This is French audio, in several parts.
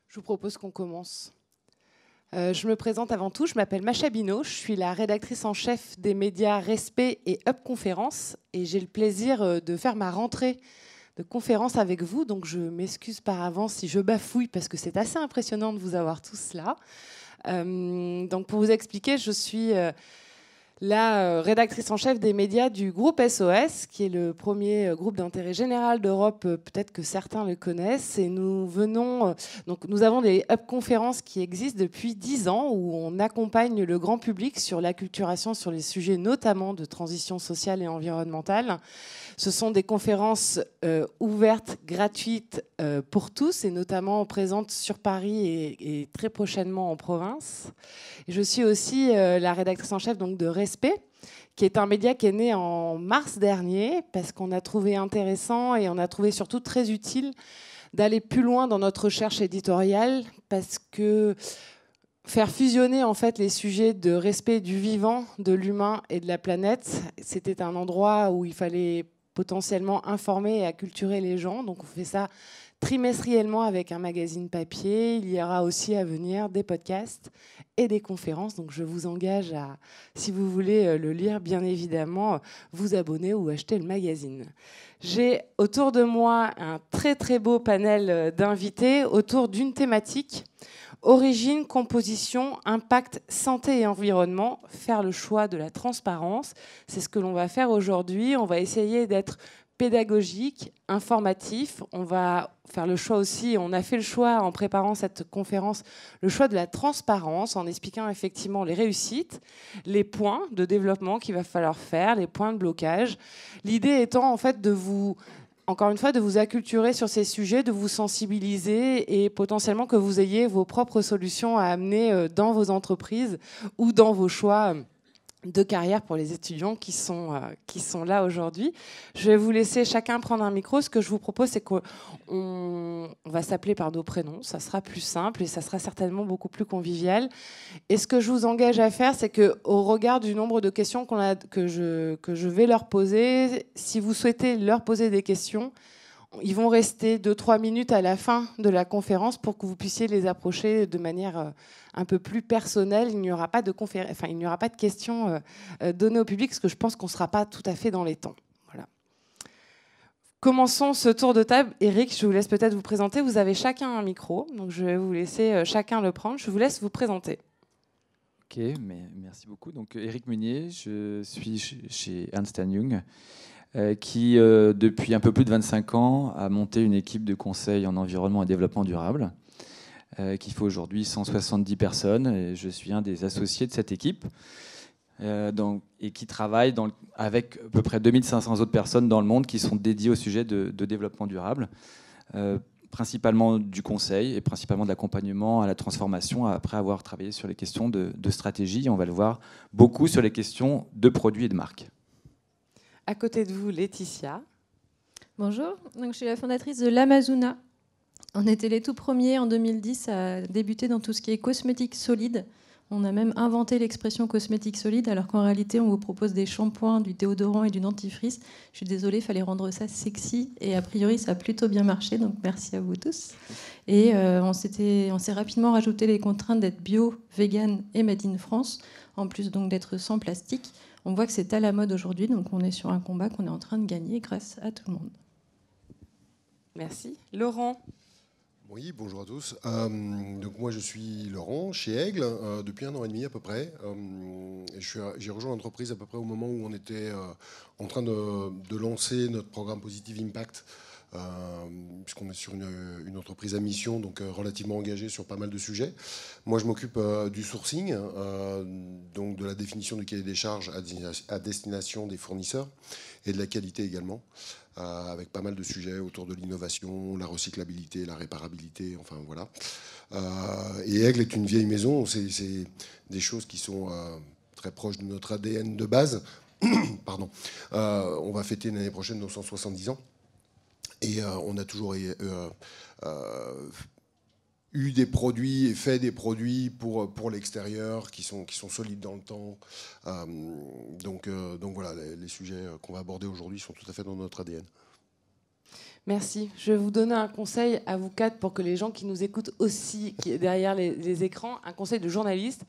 Je vous propose qu'on commence. Je me présente avant tout, je m'appelle Macha Bino, je suis la rédactrice en chef des médias Respect et Up Conférences et j'ai le plaisir de faire ma rentrée de conférence avec vous. Donc je m'excuse par avance si je bafouille parce que c'est assez impressionnant de vous avoir tous là. Donc pour vous expliquer, je suis la rédactrice en chef des médias du groupe SOS, qui est le premier groupe d'intérêt général d'Europe. Peut-être que certains le connaissent. Et nous avons des Up conférences qui existent depuis 10 ans, où on accompagne le grand public sur l'acculturation sur les sujets notamment de transition sociale et environnementale. Ce sont des conférences ouvertes, gratuites pour tous, et notamment présentes sur Paris et très prochainement en province. Et je suis aussi la rédactrice en chef donc, de Respect, qui est un média qui est né en mars dernier, parce qu'on a trouvé intéressant et on a trouvé surtout très utile d'aller plus loin dans notre recherche éditoriale, parce que faire fusionner en fait les sujets de respect du vivant, de l'humain et de la planète, c'était un endroit où il fallait potentiellement informer et acculturer les gens. Donc on fait ça trimestriellement avec un magazine papier. Il y aura aussi à venir des podcasts et des conférences. Donc je vous engage à, si vous voulez le lire, bien évidemment, vous abonner ou acheter le magazine. J'ai autour de moi un très très beau panel d'invités autour d'une thématique: origine, composition, impact, santé et environnement, faire le choix de la transparence. C'est ce que l'on va faire aujourd'hui. On va essayer d'être pédagogique, informatif. On va faire le choix aussi, on a fait le choix en préparant cette conférence, le choix de la transparence, en expliquant effectivement les réussites, les points de développement qu'il va falloir faire, les points de blocage. L'idée étant en fait de vous... Encore une fois, de vous acculturer sur ces sujets, de vous sensibiliser et potentiellement que vous ayez vos propres solutions à amener dans vos entreprises ou dans vos choix de carrière pour les étudiants qui sont là aujourd'hui. Je vais vous laisser chacun prendre un micro. Ce que je vous propose, c'est qu'on va s'appeler par nos prénoms. Ça sera plus simple et ça sera certainement beaucoup plus convivial. Et ce que je vous engage à faire, c'est qu'au regard du nombre de questions que je vais leur poser, si vous souhaitez leur poser des questions, ils vont rester 2-3 minutes à la fin de la conférence pour que vous puissiez les approcher de manière un peu plus personnelle. Il n'y aura pas de il n'y aura pas de questions données au public, parce que je pense qu'on ne sera pas tout à fait dans les temps. Voilà. Commençons ce tour de table. Eric, je vous laisse peut-être vous présenter. Vous avez chacun un micro, donc je vais vous laisser chacun le prendre. Je vous laisse vous présenter. Ok, merci beaucoup. Donc, Eric Meunier, je suis chez Ernst & Young, qui, depuis un peu plus de 25 ans, a monté une équipe de conseil en environnement et développement durable, qui fait aujourd'hui 170 personnes. Et je suis un des associés de cette équipe, et qui travaille avec à peu près 2500 autres personnes dans le monde qui sont dédiées au sujet de développement durable, principalement du conseil et principalement de l'accompagnement à la transformation, après avoir travaillé sur les questions de stratégie. Et on va le voir beaucoup sur les questions de produits et de marques. À côté de vous, Laetitia. Bonjour, donc, je suis la fondatrice de l'Amazona. On était les tout premiers en 2010 à débuter dans tout ce qui est cosmétique solide. On a même inventé l'expression cosmétique solide, alors qu'en réalité, on vous propose des shampoings, du déodorant et du dentifrice. Je suis désolée, il fallait rendre ça sexy. Et a priori, ça a plutôt bien marché, donc merci à vous tous. Et on s'est rapidement rajouté les contraintes d'être bio, vegan et made in France, en plus donc d'être sans plastique. On voit que c'est à la mode aujourd'hui, donc on est sur un combat qu'on est en train de gagner grâce à tout le monde. Merci. Laurent. Oui, bonjour à tous. Donc moi je suis Laurent, chez Aigle, depuis 1 an et demi à peu près. J'ai rejoint l'entreprise à peu près au moment où on était en train de lancer notre programme Positive Impact, puisqu'on est sur une entreprise à mission, donc relativement engagée sur pas mal de sujets. Moi je m'occupe du sourcing, donc de la définition du cahier des charges à destination des fournisseurs et de la qualité également, avec pas mal de sujets autour de l'innovation, la recyclabilité, la réparabilité, enfin voilà. Et Aigle est une vieille maison, c'est des choses qui sont très proches de notre ADN de base. Pardon. On va fêter l'année prochaine nos 170 ans. Et on a toujours eu des produits et fait des produits pour l'extérieur qui sont solides dans le temps. Donc voilà, les sujets qu'on va aborder aujourd'hui sont tout à fait dans notre ADN. Merci. Je vais vous donner un conseil à vous quatre pour que les gens qui nous écoutent aussi, qui est derrière les écrans, un conseil de journaliste.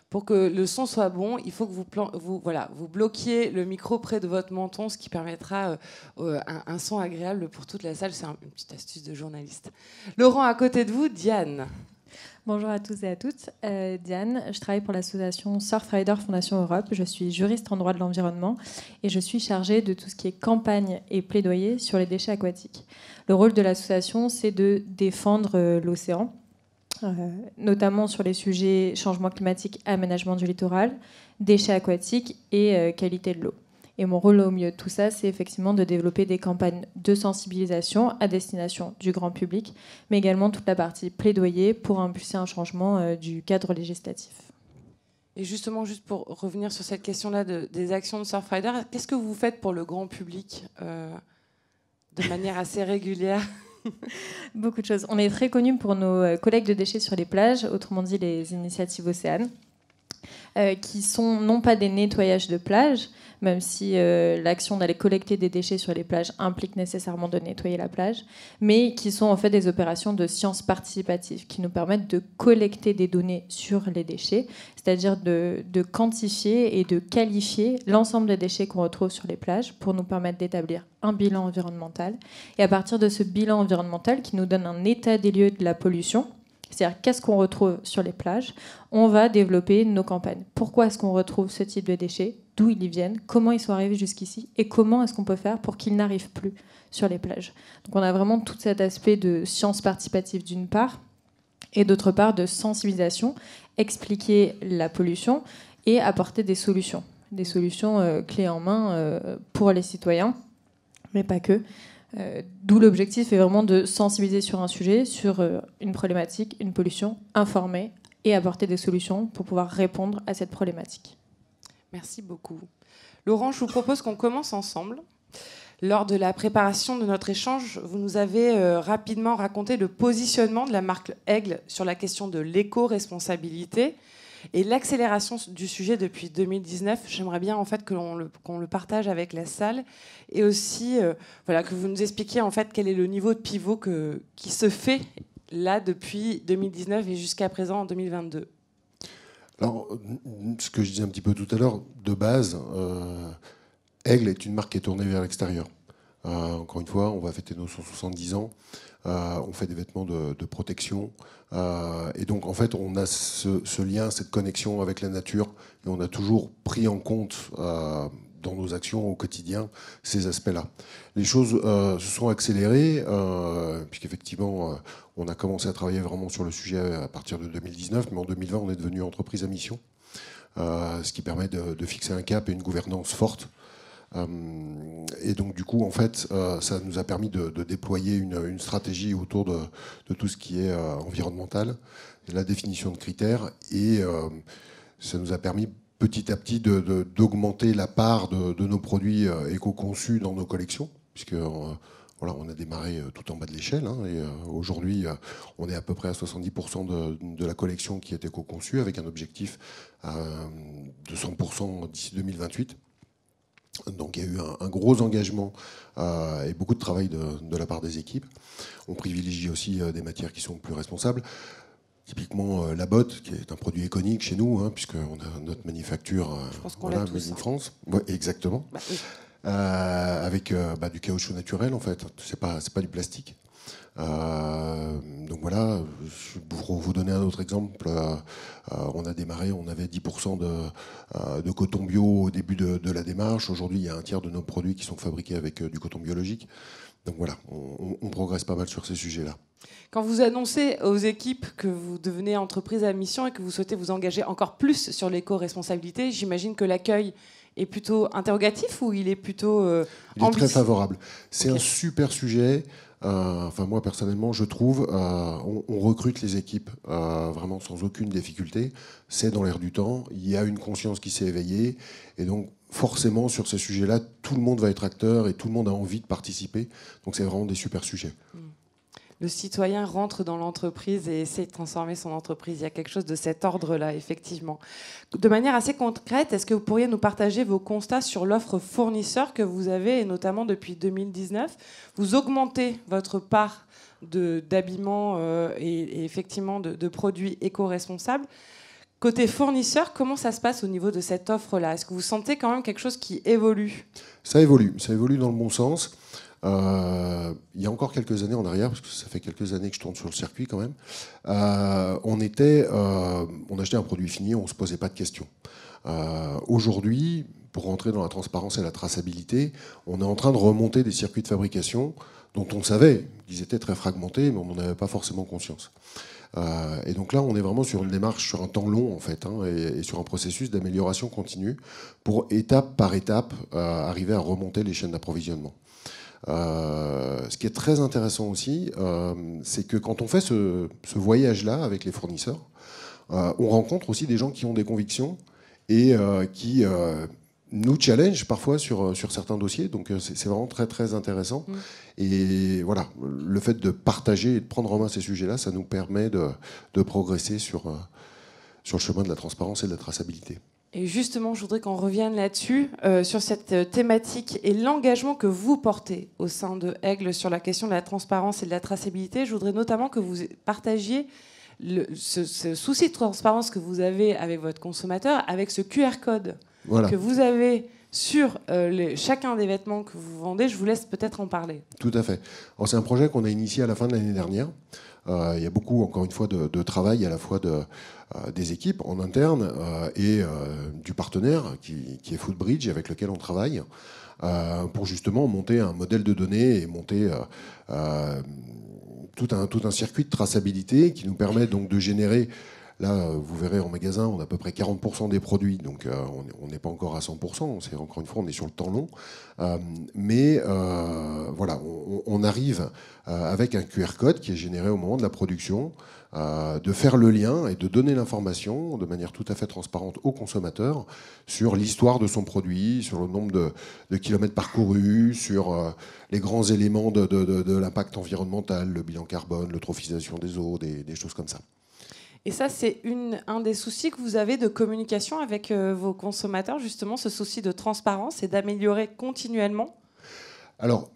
Pour que le son soit bon, il faut que vous bloquiez le micro près de votre menton, ce qui permettra un son agréable pour toute la salle. C'est une petite astuce de journaliste. Laurent, à côté de vous, Diane. Bonjour à tous et à toutes. Diane, je travaille pour l'association Surfrider Fondation Europe. Je suis juriste en droit de l'environnement et je suis chargée de tout ce qui est campagne et plaidoyer sur les déchets aquatiques. Le rôle de l'association, c'est de défendre l'océan, notamment sur les sujets changement climatique, aménagement du littoral, déchets aquatiques et qualité de l'eau. Et mon rôle au milieu de tout ça, c'est effectivement de développer des campagnes de sensibilisation à destination du grand public, mais également toute la partie plaidoyer pour impulser un changement du cadre législatif. Et justement, juste pour revenir sur cette question-là des actions de Surfrider, qu'est-ce que vous faites pour le grand public de manière assez régulière? Beaucoup de choses. On est très connus pour nos collectes de déchets sur les plages, autrement dit les initiatives Océane, qui sont non pas des nettoyages de plages, même si l'action d'aller collecter des déchets sur les plages implique nécessairement de nettoyer la plage, mais qui sont en fait des opérations de sciences participatives qui nous permettent de collecter des données sur les déchets, c'est-à-dire de quantifier et de qualifier l'ensemble des déchets qu'on retrouve sur les plages pour nous permettre d'établir un bilan environnemental. Et à partir de ce bilan environnemental qui nous donne un état des lieux de la pollution, c'est-à-dire qu'est-ce qu'on retrouve sur les plages, on va développer nos campagnes. Pourquoi est-ce qu'on retrouve ce type de déchets? D'où ils y viennent? Comment ils sont arrivés jusqu'ici? Et comment est-ce qu'on peut faire pour qu'ils n'arrivent plus sur les plages? Donc on a vraiment tout cet aspect de science participative d'une part, et d'autre part de sensibilisation, expliquer la pollution et apporter des solutions clés en main pour les citoyens, mais pas que. D'où l'objectif est vraiment de sensibiliser sur un sujet, sur une problématique, une pollution, informer et apporter des solutions pour pouvoir répondre à cette problématique. Merci beaucoup. Laurent, je vous propose qu'on commence ensemble. Lors de la préparation de notre échange, vous nous avez rapidement raconté le positionnement de la marque Aigle sur la question de l'éco-responsabilité et l'accélération du sujet depuis 2019. J'aimerais bien en fait qu'on le partage avec la salle et aussi que vous nous expliquiez en fait quel est le niveau de pivot qui se fait là depuis 2019 et jusqu'à présent en 2022. Alors, ce que je disais un petit peu tout à l'heure, de base, Aigle est une marque qui est tournée vers l'extérieur. Encore une fois, on va fêter nos 170 ans. On fait des vêtements de protection. Et donc, en fait, on a ce lien, cette connexion avec la nature. Et on a toujours pris en compte dans nos actions au quotidien ces aspects-là. Les choses se sont accélérées, puisqu'effectivement, on a commencé à travailler vraiment sur le sujet à partir de 2019. Mais en 2020, on est devenu entreprise à mission, ce qui permet de fixer un cap et une gouvernance forte. Et donc du coup en fait ça nous a permis de déployer une stratégie autour de tout ce qui est environnemental, la définition de critères, et ça nous a permis petit à petit d'augmenter la part de nos produits éco-conçus dans nos collections, puisque on a démarré tout en bas de l'échelle, et aujourd'hui on est à peu près à 70% de la collection qui est éco-conçue, avec un objectif de 100% d'ici 2028. Donc il y a eu un gros engagement et beaucoup de travail de la part des équipes. On privilégie aussi des matières qui sont plus responsables. Typiquement la botte, qui est un produit iconique chez nous, puisqu'on a notre manufacture made in France. Ouais, exactement. Bah, oui. Avec du caoutchouc naturel, en fait. C'est pas du plastique. Donc voilà, pour vous donner un autre exemple, on a démarré, on avait 10% de coton bio au début de la démarche. Aujourd'hui, il y a un tiers de nos produits qui sont fabriqués avec du coton biologique. Donc voilà, on progresse pas mal sur ces sujets-là. Quand vous annoncez aux équipes que vous devenez entreprise à mission et que vous souhaitez vous engager encore plus sur l'éco-responsabilité, j'imagine que l'accueil est plutôt interrogatif ou il est plutôt il est très favorable. C'est un super sujet. Moi personnellement je trouve on recrute les équipes vraiment sans aucune difficulté, c'est dans l'air du temps, il y a une conscience qui s'est éveillée et donc forcément sur ces sujets-là tout le monde va être acteur et tout le monde a envie de participer, donc c'est vraiment des super sujets. le citoyen rentre dans l'entreprise et essaie de transformer son entreprise. Il y a quelque chose de cet ordre-là, effectivement. De manière assez concrète, est-ce que vous pourriez nous partager vos constats sur l'offre fournisseur que vous avez, et notamment depuis 2019 ? Vous augmentez votre part d'habillement et effectivement de produits éco-responsables. Côté fournisseur, comment ça se passe au niveau de cette offre-là ? Est-ce que vous sentez quand même quelque chose qui évolue ? Ça évolue dans le bon sens. Il y a encore quelques années en arrière, parce que ça fait quelques années que je tourne sur le circuit quand même, on achetait un produit fini, on ne se posait pas de questions. Aujourd'hui, pour rentrer dans la transparence et la traçabilité, on est en train de remonter des circuits de fabrication dont on savait qu'ils étaient très fragmentés, mais on n'en avait pas forcément conscience. Et donc là, on est vraiment sur une démarche, sur un temps long en fait, et sur un processus d'amélioration continue pour étape par étape arriver à remonter les chaînes d'approvisionnement. Ce qui est très intéressant aussi, c'est que quand on fait ce voyage-là avec les fournisseurs, on rencontre aussi des gens qui ont des convictions et qui nous challenge parfois sur certains dossiers. Donc c'est vraiment très très intéressant. Et voilà, le fait de partager et de prendre en main ces sujets-là, ça nous permet de progresser sur le chemin de la transparence et de la traçabilité. Et justement, je voudrais qu'on revienne là-dessus, sur cette thématique et l'engagement que vous portez au sein de Aigle sur la question de la transparence et de la traçabilité. Je voudrais notamment que vous partagiez ce souci de transparence que vous avez avec votre consommateur, avec ce QR code que vous avez sur chacun des vêtements que vous vendez. Je vous laisse peut-être en parler. Tout à fait. Alors, c'est un projet qu'on a initié à la fin de l'année dernière. Il y a beaucoup, encore une fois, de travail à la fois des équipes en interne et du partenaire qui est Footbridge, avec lequel on travaille, pour justement monter un modèle de données et monter tout un circuit de traçabilité qui nous permet donc de générer. Là, vous verrez en magasin, on a à peu près 40% des produits, donc on n'est pas encore à 100%. Encore une fois, on est sur le temps long. Mais voilà, on arrive avec un QR code qui est généré au moment de la production, de faire le lien et de donner l'information de manière tout à fait transparente au consommateur sur l'histoire de son produit, sur le nombre de kilomètres parcourus, sur les grands éléments de l'impact environnemental, le bilan carbone, l'eutrophisation des eaux, des choses comme ça. Et ça, c'est un des soucis que vous avez de communication avec vos consommateurs, justement, ce souci de transparence et d'améliorer continuellement ? Alors,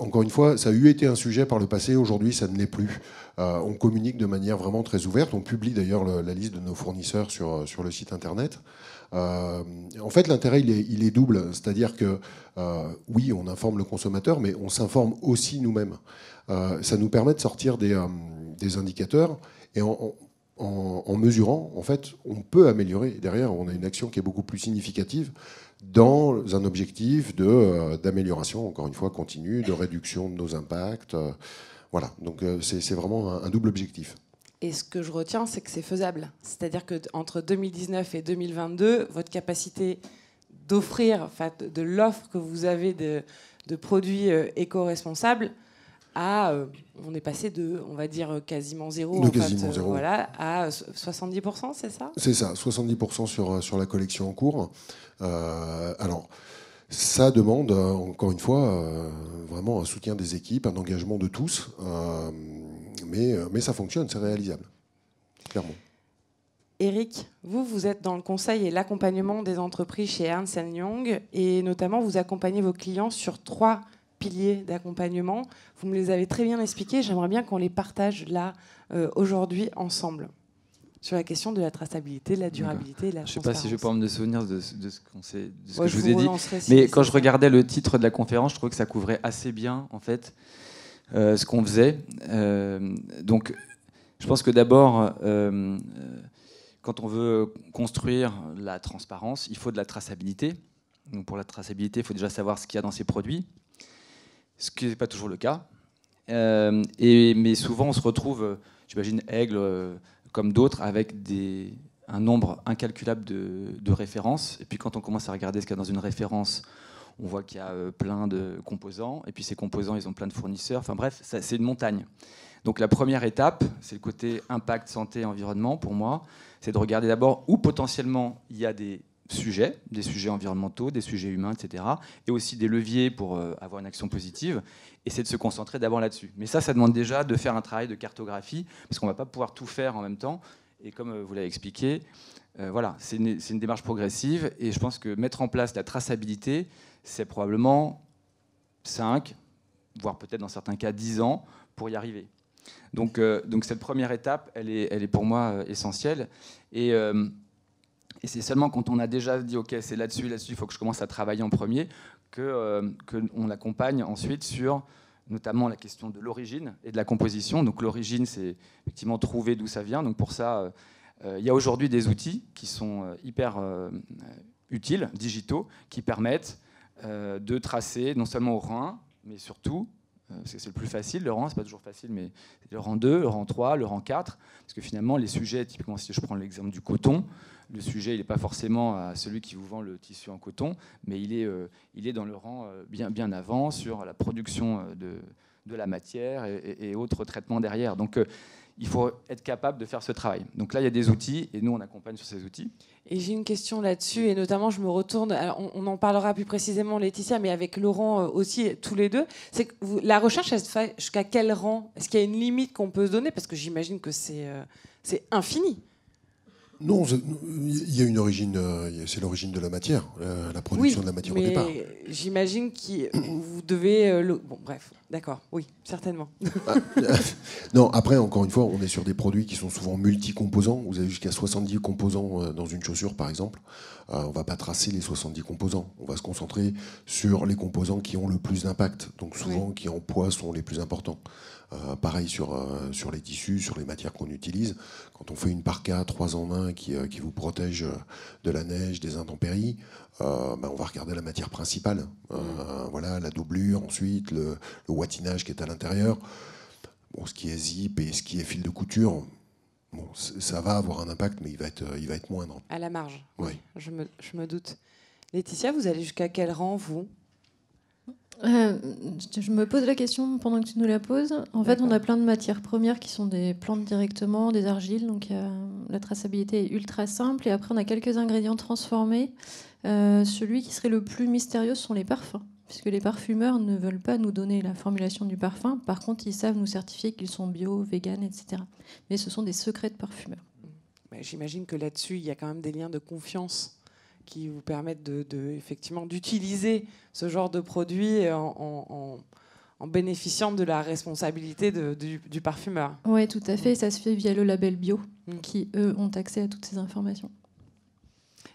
encore une fois, ça a eu été un sujet par le passé, aujourd'hui ça ne l'est plus. On communique de manière vraiment très ouverte, on publie d'ailleurs la liste de nos fournisseurs sur le site internet. En fait, l'intérêt, il est double, c'est-à-dire que oui, on informe le consommateur, mais on s'informe aussi nous-mêmes. Ça nous permet de sortir des indicateurs. Et en mesurant, en fait, on peut améliorer. Derrière, on a une action qui est beaucoup plus significative dans un objectif d'amélioration, encore une fois, continue, de réduction de nos impacts. Voilà, donc c'est vraiment un double objectif. Et ce que je retiens, c'est que c'est faisable. C'est-à-dire qu'entre 2019 et 2022, votre capacité d'offrir, de l'offre que vous avez de produits éco-responsables, on est passé de, on va dire, quasiment zéro, zéro. Voilà, à 70%, c'est ça ? C'est ça, 70% sur la collection en cours. Alors, ça demande, encore une fois, vraiment un soutien des équipes, un engagement de tous, mais ça fonctionne, c'est réalisable, clairement. Eric, vous êtes dans le conseil et l'accompagnement des entreprises chez Ernst & Young, et notamment, vous accompagnez vos clients sur 3 piliers d'accompagnement. Vous me les avez très bien expliqués. J'aimerais bien qu'on les partage là, aujourd'hui, ensemble, sur la question de la traçabilité, de la durabilité et de la transparence. Je ne sais pas si je vais pouvoir me souvenir de ce que je je vous ai dit. Mais quand je regardais le titre de la conférence, je trouvais que ça couvrait assez bien, en fait, ce qu'on faisait. Donc, je pense que d'abord, quand on veut construire la transparence, il faut de la traçabilité. Donc, pour la traçabilité, il faut déjà savoir ce qu'il y a dans ces produits, ce qui n'est pas toujours le cas. Mais souvent, on se retrouve, j'imagine, Aigle, comme d'autres, avec un nombre incalculable de références. Et puis, quand on commence à regarder ce qu'il y a dans une référence, on voit qu'il y a plein de composants. Et puis, ces composants, ils ont plein de fournisseurs. Enfin bref, c'est une montagne. Donc, la première étape, c'est le côté impact, santé, environnement, pour moi. C'est de regarder d'abord où potentiellement il y a des sujets, des sujets environnementaux, des sujets humains, etc. Et aussi des leviers pour avoir une action positive. Et c'est de se concentrer d'abord là-dessus. Mais ça demande déjà de faire un travail de cartographie, parce qu'on ne va pas pouvoir tout faire en même temps. Et comme vous l'avez expliqué, voilà, c'est une démarche progressive. Et je pense que mettre en place la traçabilité, c'est probablement 5, voire peut-être dans certains cas 10 ans pour y arriver. Donc cette première étape, elle est pour moi essentielle. Et c'est seulement quand on a déjà dit « Ok, c'est là-dessus, il faut que je commence à travailler en premier » qu'on accompagne ensuite sur notamment la question de l'origine et de la composition. Donc l'origine, c'est effectivement trouver d'où ça vient. Donc pour ça, il y a aujourd'hui des outils qui sont hyper utiles, digitaux, qui permettent de tracer non seulement au rang 1, mais surtout, parce que c'est le plus facile, le rang 1, c'est pas toujours facile, mais le rang 2, le rang 3, le rang 4, parce que finalement, les sujets, typiquement si je prends l'exemple du coton, le sujet, il n'est pas forcément à celui qui vous vend le tissu en coton, mais il est dans le rang bien avant sur la production de la matière et autres traitements derrière. Donc, il faut être capable de faire ce travail. Donc là, il y a des outils, et nous, on accompagne sur ces outils. Et j'ai une question là-dessus, et notamment, je me retourne, alors on en parlera plus précisément, Laetitia, mais avec Laurent aussi, tous les deux. C'est que la recherche, elle se fait jusqu'à quel rang? Est-ce qu'il y a une limite qu'on peut se donner? Parce que j'imagine que c'est infini. Non, il y a une origine, c'est l'origine de la matière, la production de la matière au départ. J'imagine que vous devez... Bon, bref, d'accord, oui, certainement. Non, après, encore une fois, on est sur des produits qui sont souvent multi-composants. Vous avez jusqu'à 70 composants dans une chaussure, par exemple. On ne va pas tracer les 70 composants. On va se concentrer sur les composants qui ont le plus d'impact, donc souvent qui en poids sont les plus importants. Pareil sur les tissus, sur les matières qu'on utilise. Quand on fait une parka 3 en 1 qui vous protège de la neige, des intempéries, on va regarder la matière principale. Voilà, la doublure, ensuite le wattinage qui est à l'intérieur. Bon, ce qui est zip et ce qui est fil de couture, bon, ça va avoir un impact, mais il va être moindre. À la marge, oui. Je me doute. Laetitia, vous allez jusqu'à quel rang, vous? Je me pose la question pendant que tu nous la poses. En fait, on a plein de matières premières qui sont des plantes directement, des argiles, donc la traçabilité est ultra simple. Et après, on a quelques ingrédients transformés. Celui qui serait le plus mystérieux sont les parfums, puisque les parfumeurs ne veulent pas nous donner la formulation du parfum. Par contre, ils savent nous certifier qu'ils sont bio, vegan, etc. Mais ce sont des secrets de parfumeurs. J'imagine que là-dessus, il y a quand même des liens de confiance qui vous permettent effectivement d'utiliser ce genre de produit en bénéficiant de la responsabilité du parfumeur. Oui, tout à fait. Ça se fait via le label bio, qui, eux, ont accès à toutes ces informations.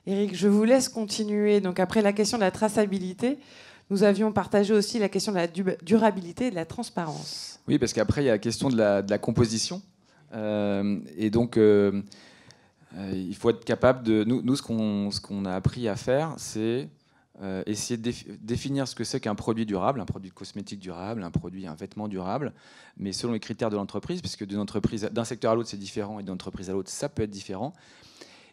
Éric, je vous laisse continuer. Donc, après la question de la traçabilité, nous avions partagé aussi la question de la durabilité et de la transparence. Oui, parce qu'après, il y a la question de la composition. Et donc... il faut être capable de... Nous, ce qu'on a appris à faire, c'est essayer de définir ce que c'est qu'un produit durable, un produit cosmétique durable, un vêtement durable, mais selon les critères de l'entreprise, puisque d'un secteur à l'autre, c'est différent, et d'une entreprise à l'autre, ça peut être différent.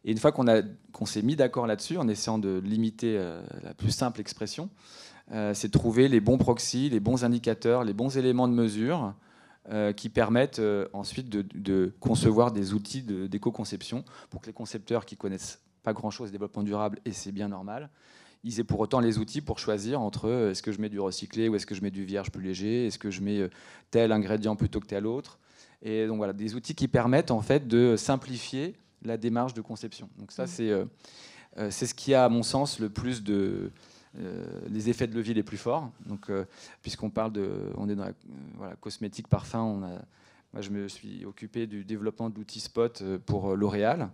Et une fois qu'on s'est mis d'accord là-dessus, en essayant de limiter la plus simple expression, c'est de trouver les bons proxys, les bons indicateurs, les bons éléments de mesure qui permettent ensuite de concevoir des outils d'éco-conception pour que les concepteurs qui connaissent pas grand-chose au développement durable, et c'est bien normal, ils aient pour autant les outils pour choisir entre est-ce que je mets du recyclé ou est-ce que je mets du vierge plus léger, est-ce que je mets tel ingrédient plutôt que tel autre. Et donc voilà, des outils qui permettent en fait de simplifier la démarche de conception. Donc ça, c'est ce qui a, à mon sens, le plus les effets de levier les plus forts. Donc, puisqu'on parle on est dans la cosmétique, parfum, moi je me suis occupé du développement d'outils Spot pour L'Oréal,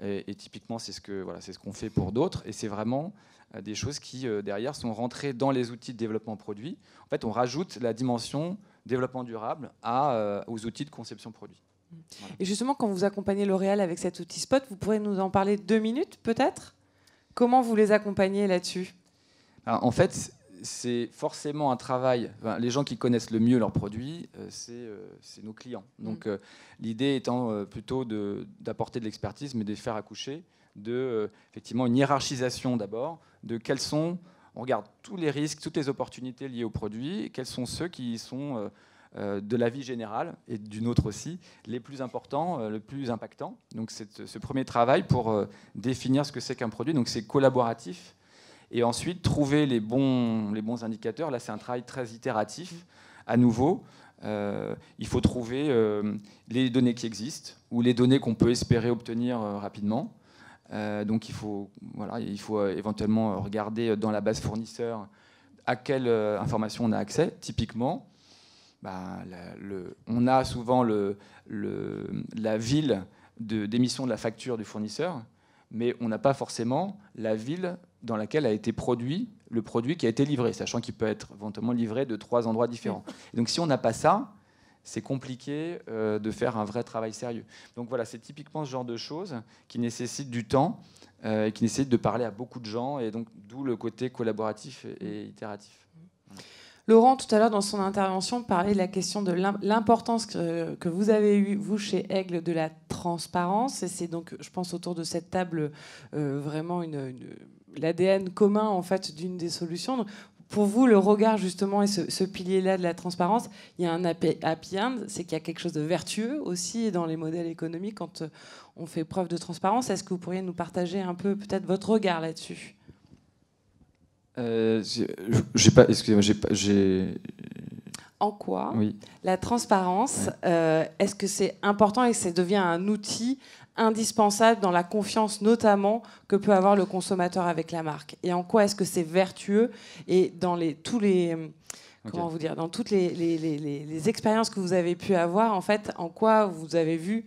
et typiquement c'est ce qu'on fait pour d'autres, et c'est vraiment des choses qui derrière sont rentrées dans les outils de développement produit. En fait, on rajoute la dimension développement durable aux outils de conception produit. Voilà. Et justement, quand vous accompagnez L'Oréal avec cet outil Spot, vous pourrez nous en parler 2 minutes peut-être? Comment vous les accompagnez là-dessus? En fait, c'est forcément un travail. Enfin, les gens qui connaissent le mieux leurs produits, c'est nos clients. Donc, l'idée étant plutôt d'apporter de l'expertise, mais de les faire accoucher effectivement une hiérarchisation d'abord de quels sont. On regarde tous les risques, toutes les opportunités liées aux produits, et quels sont ceux qui sont de la vie générale et d'une autre aussi, les plus importants, le plus impactants. Donc c'est ce premier travail pour définir ce que c'est qu'un produit. Donc c'est collaboratif. Et ensuite, trouver les bons indicateurs. Là, c'est un travail très itératif. À nouveau, il faut trouver les données qui existent ou les données qu'on peut espérer obtenir rapidement. Donc il faut éventuellement regarder dans la base fournisseur à quelle information on a accès. Typiquement, on a souvent la ville d'émission de la facture du fournisseur, mais on n'a pas forcément la ville dans laquelle a été produit le produit qui a été livré, sachant qu'il peut être éventuellement livré de 3 endroits différents. Et donc si on n'a pas ça, c'est compliqué de faire un vrai travail sérieux. Donc voilà, c'est typiquement ce genre de choses qui nécessitent du temps, qui nécessitent de parler à beaucoup de gens, et donc d'où le côté collaboratif et itératif. Laurent, tout à l'heure, dans son intervention, parlait de la question de l'importance que vous avez eue, vous, chez Aigle, de la transparence. Et c'est donc, je pense, autour de cette table, vraiment l'ADN commun, en fait, d'une des solutions. Donc, pour vous, le regard, justement, et ce pilier-là de la transparence, il y a un happy end, c'est qu'il y a quelque chose de vertueux aussi dans les modèles économiques quand on fait preuve de transparence. Est-ce que vous pourriez nous partager un peu, peut-être, votre regard là-dessus ? En quoi la transparence, est-ce que c'est important et que ça devient un outil indispensable dans la confiance notamment que peut avoir le consommateur avec la marque? Et en quoi est-ce que c'est vertueux? Et dans toutes les expériences que vous avez pu avoir, en fait, en quoi vous avez vu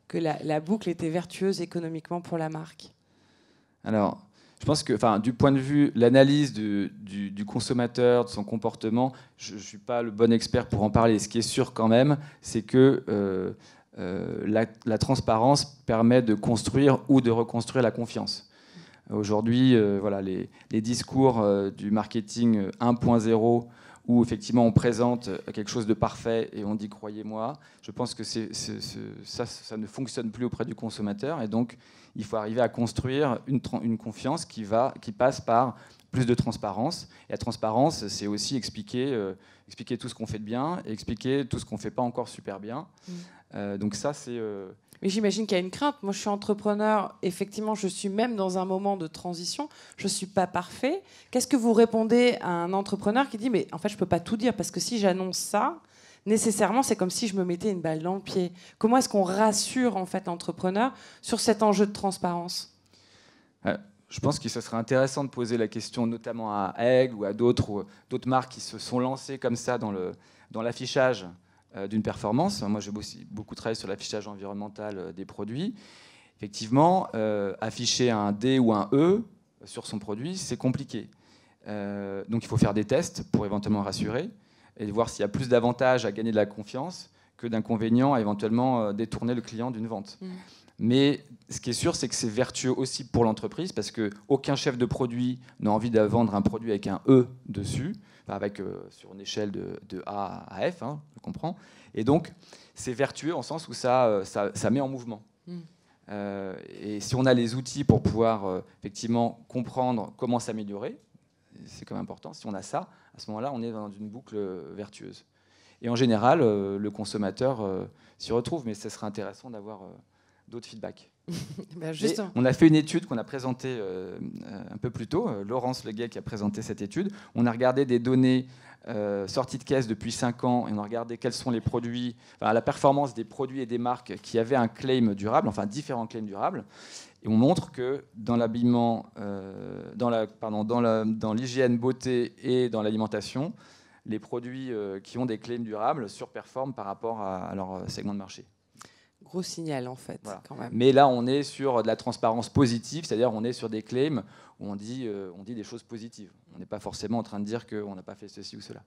que la boucle était vertueuse économiquement pour la marque? Alors, je pense que, du point de vue l'analyse du consommateur, de son comportement, je ne suis pas le bon expert pour en parler. Ce qui est sûr quand même, c'est que la transparence permet de construire ou de reconstruire la confiance. Aujourd'hui, les discours du marketing 1.0, où effectivement on présente quelque chose de parfait et on dit croyez-moi, je pense que ça ne fonctionne plus auprès du consommateur, et donc il faut arriver à construire une confiance qui passe par plus de transparence. Et la transparence, c'est aussi expliquer tout ce qu'on fait de bien et expliquer tout ce qu'on ne fait pas encore super bien. Donc ça, c'est... Mais j'imagine qu'il y a une crainte. Moi, je suis entrepreneur. Effectivement, je suis même dans un moment de transition. Je ne suis pas parfait. Qu'est-ce que vous répondez à un entrepreneur qui dit « Mais en fait, je ne peux pas tout dire parce que si j'annonce ça, nécessairement, c'est comme si je me mettais une balle dans le pied. » Comment est-ce qu'on rassure en fait l'entrepreneur sur cet enjeu de transparence? Je pense que ce serait intéressant de poser la question notamment à Aigle ou à d'autres marques qui se sont lancées comme ça dans l'affichage d'une performance. Moi, j'ai aussi beaucoup travaillé sur l'affichage environnemental des produits. Effectivement, afficher un D ou un E sur son produit, c'est compliqué. Donc, il faut faire des tests pour éventuellement rassurer et voir s'il y a plus d'avantages à gagner de la confiance que d'inconvénients à éventuellement détourner le client d'une vente. Mais ce qui est sûr, c'est que c'est vertueux aussi pour l'entreprise, parce qu'aucun chef de produit n'a envie de vendre un produit avec un E dessus, sur une échelle de A à F, je comprends. Et donc, c'est vertueux en sens où ça met en mouvement. Et si on a les outils pour pouvoir effectivement comprendre comment s'améliorer, c'est quand même important. Si on a ça, à ce moment-là, on est dans une boucle vertueuse. Et en général, le consommateur s'y retrouve, mais ce serait intéressant d'avoir d'autres feedbacks. On a fait une étude qu'on a présentée un peu plus tôt, Laurence Leguet qui a présenté cette étude. On a regardé des données sorties de caisse depuis 5 ans, et on a regardé quels sont les produits, la performance des produits et des marques qui avaient un claim durable, différents claims durables. Et on montre que dans l'habillement, dans l'hygiène beauté et dans l'alimentation, les produits qui ont des claims durables surperforment par rapport à leur segment de marché. Gros signal, en fait, quand même. Mais là, on est sur de la transparence positive, c'est-à-dire on est sur des claims où on dit des choses positives. On n'est pas forcément en train de dire qu'on n'a pas fait ceci ou cela.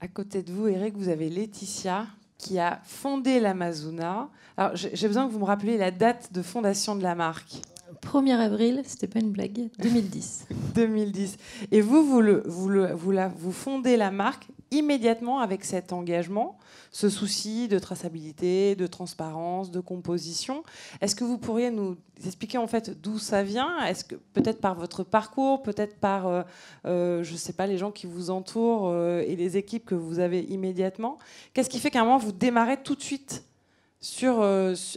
À côté de vous, Eric, vous avez Laetitia, qui a fondé l'Amazuna. Alors, j'ai besoin que vous me rappeliez la date de fondation de la marque. 1er avril, c'était pas une blague, 2010. 2010. Et vous fondez la marque immédiatement avec cet engagement, ce souci de traçabilité, de transparence, de composition. Est-ce que vous pourriez nous expliquer en fait d'où ça vient? Est-ce que peut-être par votre parcours, peut-être par, je sais pas, les gens qui vous entourent et les équipes que vous avez immédiatement? Qu'est-ce qui fait qu'à un moment vous démarrez tout de suite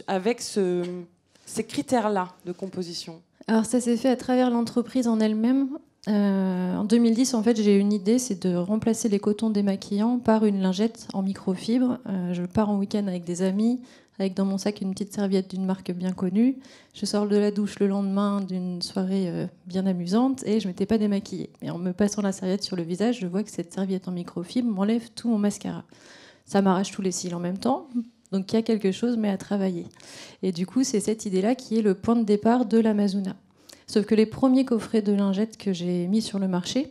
avec ces critères-là de composition? Alors ça s'est fait à travers l'entreprise en elle-même. En 2010, en fait, j'ai eu une idée, c'est de remplacer les cotons démaquillants par une lingette en microfibre. Je pars en week-end avec des amis, avec dans mon sac une petite serviette d'une marque bien connue. Je sors de la douche le lendemain d'une soirée bien amusante et je ne m'étais pas démaquillée. Et en me passant la serviette sur le visage, je vois que cette serviette en microfibre m'enlève tout mon mascara. Ça m'arrache tous les cils en même temps. Donc il y a quelque chose, mais à travailler. Et du coup, c'est cette idée-là qui est le point de départ de l'Amazona. Sauf que les premiers coffrets de lingettes que j'ai mis sur le marché,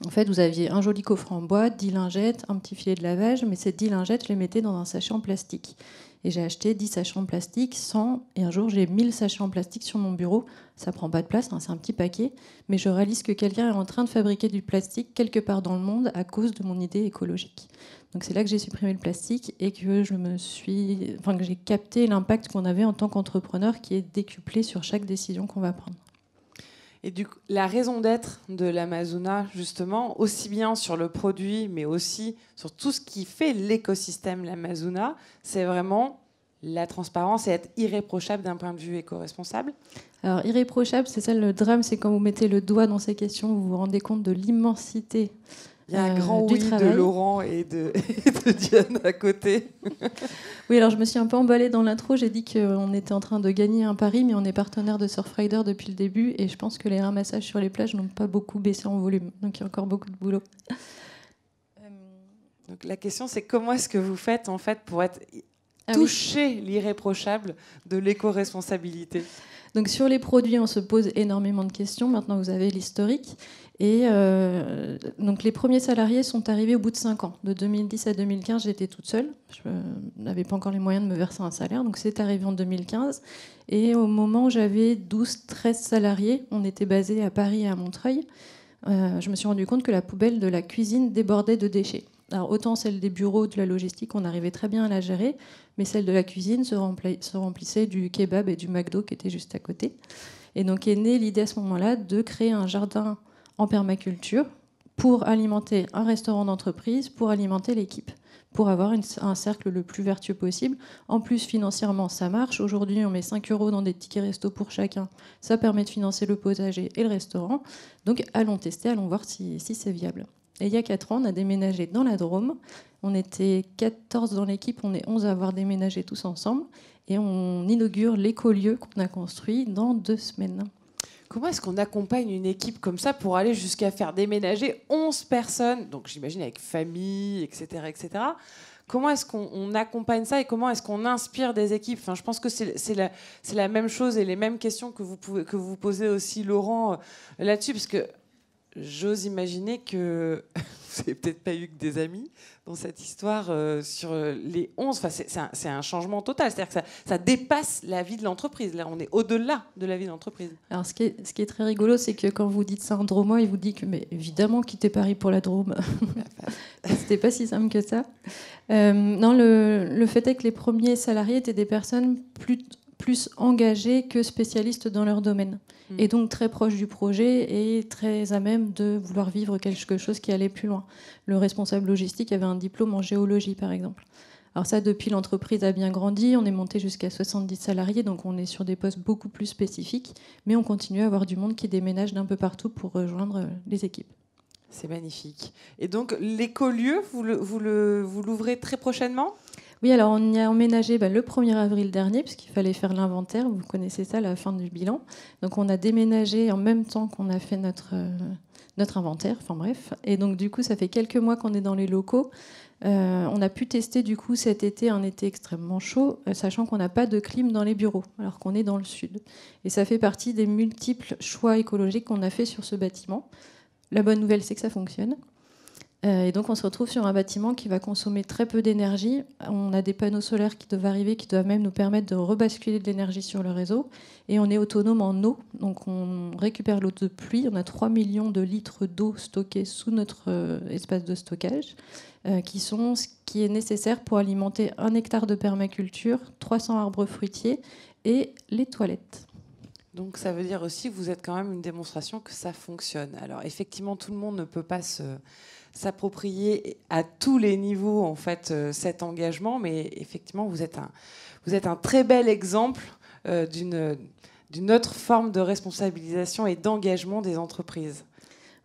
en fait, vous aviez un joli coffret en bois, 10 lingettes, un petit filet de lavage, mais ces 10 lingettes, je les mettais dans un sachet en plastique. Et j'ai acheté 10 sachets en plastique, 100, et un jour, j'ai 1000 sachets en plastique sur mon bureau. Ça prend pas de place, hein, c'est un petit paquet, mais je réalise que quelqu'un est en train de fabriquer du plastique quelque part dans le monde à cause de mon idée écologique. Donc c'est là que j'ai supprimé le plastique et que que j'ai capté l'impact qu'on avait en tant qu'entrepreneur qui est décuplé sur chaque décision qu'on va prendre. Et du coup, la raison d'être de l'Amazona, justement, aussi bien sur le produit, mais aussi sur tout ce qui fait l'écosystème l'Amazona, c'est vraiment la transparence et être irréprochable d'un point de vue éco-responsable. Alors, irréprochable, c'est ça le drame, c'est quand vous mettez le doigt dans ces questions, vous vous rendez compte de l'immensité. Il y a un grand du oui travail. de Laurent et de Diane à côté. Oui, alors je me suis un peu emballée dans l'intro. J'ai dit qu'on était en train de gagner un pari, mais on est partenaire de Surfrider depuis le début. Et je pense que les ramassages sur les plages n'ont pas beaucoup baissé en volume. Donc il y a encore beaucoup de boulot. Donc la question, c'est comment est-ce que vous faites en fait pour être toucher l'irréprochable de l'éco-responsabilité? Donc sur les produits, on se pose énormément de questions. Maintenant, vous avez l'historique. Et donc les premiers salariés sont arrivés au bout de 5 ans. De 2010 à 2015, j'étais toute seule. Je n'avais pas encore les moyens de me verser un salaire. Donc c'est arrivé en 2015. Et au moment où j'avais 12-13 salariés, on était basés à Paris et à Montreuil, je me suis rendu compte que la poubelle de la cuisine débordait de déchets. Alors autant celle des bureaux, de la logistique, on arrivait très bien à la gérer, mais celle de la cuisine se remplissait du kebab et du McDo qui était juste à côté. Et donc est née l'idée à ce moment-là de créer un jardin en permaculture pour alimenter un restaurant d'entreprise, pour alimenter l'équipe, pour avoir un cercle le plus vertueux possible. En plus, financièrement, ça marche. Aujourd'hui, on met 5 € dans des tickets resto pour chacun. Ça permet de financer le potager et le restaurant. Donc allons tester, allons voir si c'est viable. Et il y a 4 ans, on a déménagé dans la Drôme. On était 14 dans l'équipe, on est 11 à avoir déménagé tous ensemble. Et on inaugure l'écolieu qu'on a construit dans 2 semaines. Comment est-ce qu'on accompagne une équipe comme ça pour aller jusqu'à faire déménager 11 personnes, donc j'imagine avec famille, etc., etc. Comment est-ce qu'on accompagne ça et comment est-ce qu'on inspire des équipes? Enfin, je pense que c'est la même chose et les mêmes questions que vous posez aussi, Laurent, là-dessus, parce que j'ose imaginer que vous n'avez peut-être pas eu que des amis dans cette histoire sur les 11. Enfin, c'est un changement total. C'est-à-dire que ça dépasse la vie de l'entreprise. Là, on est au-delà de la vie de l'entreprise. Alors, ce qui est très rigolo, c'est que quand vous dites ça en Drômois, il vous dit que, mais évidemment, quitter Paris pour la Drôme. C'était pas si simple que ça. Non, le fait est que les premiers salariés étaient des personnes plus engagés que spécialistes dans leur domaine. Et donc très proches du projet et très à même de vouloir vivre quelque chose qui allait plus loin. Le responsable logistique avait un diplôme en géologie, par exemple. Alors ça, depuis, l'entreprise a bien grandi. On est monté jusqu'à 70 salariés, donc on est sur des postes beaucoup plus spécifiques. Mais on continue à avoir du monde qui déménage d'un peu partout pour rejoindre les équipes. C'est magnifique. Et donc, l'écolieu, vous l'ouvrez très prochainement ? Oui, alors on y a emménagé le 1er avril dernier, puisqu'il fallait faire l'inventaire. Vous connaissez ça, la fin du bilan. Donc on a déménagé en même temps qu'on a fait notre inventaire. Enfin bref. Et donc du coup, ça fait quelques mois qu'on est dans les locaux. On a pu tester du coup cet été, un été extrêmement chaud, sachant qu'on n'a pas de clim dans les bureaux, alors qu'on est dans le sud. Et ça fait partie des multiples choix écologiques qu'on a fait sur ce bâtiment. La bonne nouvelle, c'est que ça fonctionne. Et donc on se retrouve sur un bâtiment qui va consommer très peu d'énergie. On a des panneaux solaires qui doivent arriver, qui doivent même nous permettre de rebasculer de l'énergie sur le réseau. Et on est autonome en eau, donc on récupère l'eau de pluie. On a 3 millions de litres d'eau stockés sous notre espace de stockage, qui sont ce qui est nécessaire pour alimenter 1 hectare de permaculture, 300 arbres fruitiers et les toilettes. Donc ça veut dire aussi que vous êtes quand même une démonstration que ça fonctionne. Alors effectivement, tout le monde ne peut pas s'approprier à tous les niveaux en fait cet engagement, mais effectivement vous êtes un très bel exemple d'une autre forme de responsabilisation et d'engagement des entreprises.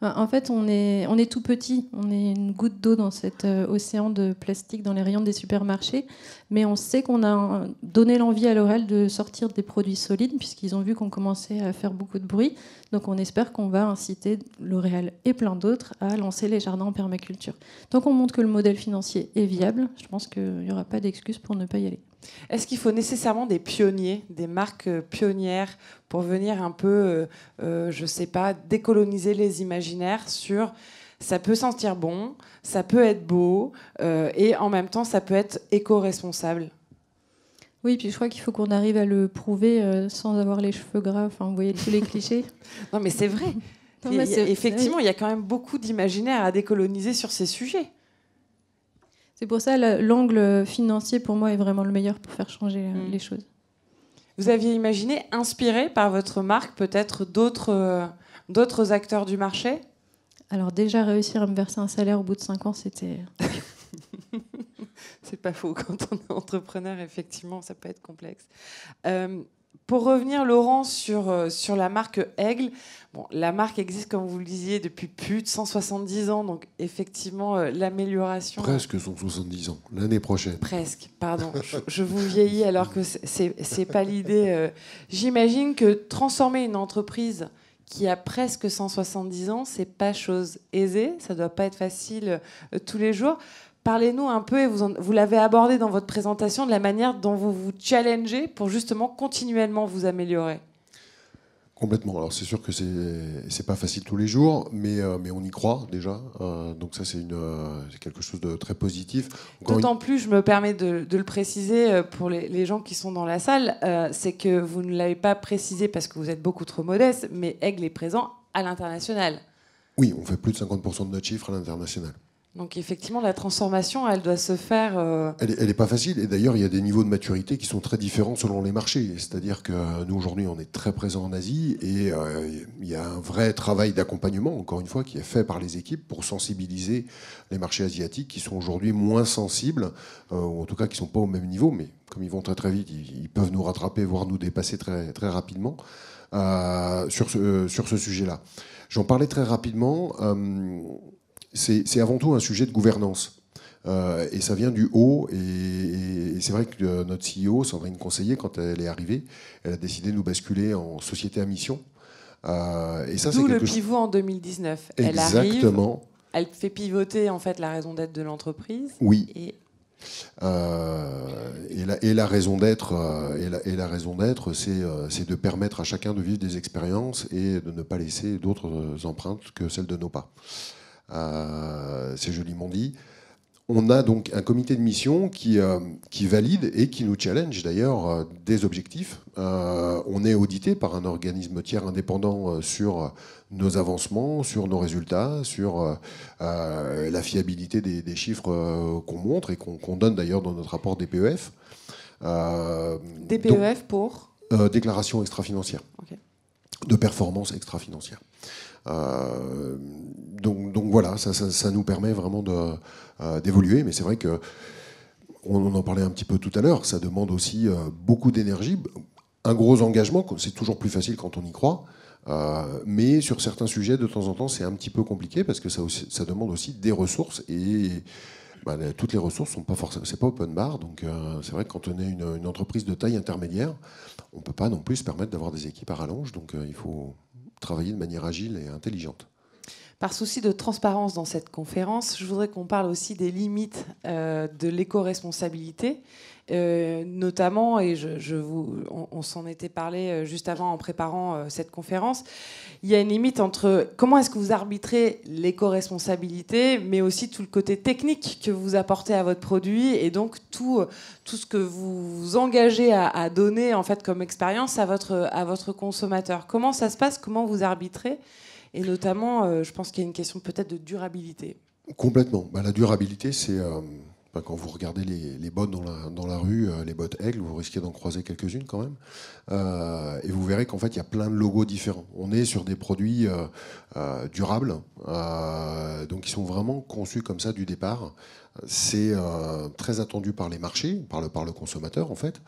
En fait, on est tout petit, on est une goutte d'eau dans cet océan de plastique dans les rayons des supermarchés, mais on sait qu'on a donné l'envie à L'Oréal de sortir des produits solides, puisqu'ils ont vu qu'on commençait à faire beaucoup de bruit. Donc on espère qu'on va inciter L'Oréal et plein d'autres à lancer les jardins en permaculture. Tant qu'on montre que le modèle financier est viable, je pense qu'il n'y aura pas d'excuse pour ne pas y aller. Est-ce qu'il faut nécessairement des pionniers, des marques pionnières pour venir un peu, je ne sais pas, décoloniser les imaginaires sur ça peut sentir bon, ça peut être beau et en même temps ça peut être éco-responsable? Oui, puis je crois qu'il faut qu'on arrive à le prouver sans avoir les cheveux gras. Enfin, vous voyez tous les clichés. Non, mais c'est vrai. Non, mais effectivement, il y a quand même beaucoup d'imaginaires à décoloniser sur ces sujets. C'est pour ça l'angle financier, pour moi, est vraiment le meilleur pour faire changer les choses. Vous aviez imaginé, inspiré par votre marque, peut-être d'autres acteurs du marché? Alors déjà, réussir à me verser un salaire au bout de 5 ans, c'était... C'est pas faux. Quand on est entrepreneur, effectivement, ça peut être complexe. Pour revenir, Laurent, sur la marque Aigle, bon, la marque existe, comme vous le disiez, depuis plus de 170 ans, donc effectivement, l'amélioration... Presque 170 ans, l'année prochaine. Presque, pardon. Je vous vieillis alors que c'est pas l'idée. J'imagine que transformer une entreprise qui a presque 170 ans, c'est pas chose aisée, ça doit pas être facile tous les jours. Parlez-nous un peu, et vous l'avez abordé dans votre présentation, de la manière dont vous vous challengez pour justement continuellement vous améliorer. Complètement. Alors c'est sûr que c'est pas facile tous les jours, mais on y croit déjà. Donc ça c'est quelque chose de très positif. D'autant plus, je me permets de le préciser pour les gens qui sont dans la salle, c'est que vous ne l'avez pas précisé parce que vous êtes beaucoup trop modeste, mais Aigle est présent à l'international. Oui, on fait plus de 50% de notre chiffre à l'international. Donc effectivement, la transformation, elle doit se faire... Elle n'est pas facile. Et d'ailleurs, il y a des niveaux de maturité qui sont très différents selon les marchés. C'est-à-dire que nous, aujourd'hui, on est très présents en Asie et il y a un vrai travail d'accompagnement, encore une fois, qui est fait par les équipes pour sensibiliser les marchés asiatiques qui sont aujourd'hui moins sensibles, ou en tout cas qui ne sont pas au même niveau. Mais comme ils vont très très vite, ils peuvent nous rattraper, voire nous dépasser très, très rapidement sur ce sujet-là. J'en parlais très rapidement. C'est avant tout un sujet de gouvernance. Et ça vient du haut. Et c'est vrai que notre CEO, Sandrine Conseiller, quand elle est arrivée, elle a décidé de nous basculer en société à mission. Et ça, d'où le pivot en 2019. Exactement. Elle fait pivoter en fait la raison d'être de l'entreprise. Oui. Et la raison d'être, c'est de permettre à chacun de vivre des expériences et de ne pas laisser d'autres empreintes que celles de nos pas. C'est joliment dit. On a donc un comité de mission qui valide et qui nous challenge d'ailleurs des objectifs. On est audité par un organisme tiers indépendant sur nos avancements, sur nos résultats, sur la fiabilité des chiffres qu'on montre et qu'on donne d'ailleurs dans notre rapport DPEF. DPEF pour déclaration extra-financière. Okay. De performance extra-financière. Donc voilà, ça nous permet vraiment d'évoluer, mais c'est vrai que on en parlait un petit peu tout à l'heure, ça demande aussi beaucoup d'énergie, un gros engagement, c'est toujours plus facile quand on y croit, mais sur certains sujets, de temps en temps, c'est un petit peu compliqué parce que ça demande aussi des ressources et toutes les ressources sont pas forcément, c'est pas open bar, donc c'est vrai que quand on est une entreprise de taille intermédiaire, on peut pas non plus se permettre d'avoir des équipes à rallonge, donc il faut travailler de manière agile et intelligente. Par souci de transparence dans cette conférence, je voudrais qu'on parle aussi des limites de l'éco-responsabilité, notamment, et on s'en était parlé juste avant en préparant cette conférence, il y a une limite entre comment est-ce que vous arbitrez l'éco-responsabilité, mais aussi tout le côté technique que vous apportez à votre produit, et donc tout ce que vous vous engagez à donner en fait, comme expérience à votre consommateur. Comment ça se passe? Comment vous arbitrez? Et notamment, je pense qu'il y a une question peut-être de durabilité. Complètement. La durabilité, c'est quand vous regardez les bottes dans la rue, les bottes Aigle, vous risquez d'en croiser quelques-unes quand même. Et vous verrez qu'en fait, il y a plein de logos différents. On est sur des produits durables, donc ils sont vraiment conçus comme ça du départ. C'est très attendu par les marchés, par le consommateur en fait.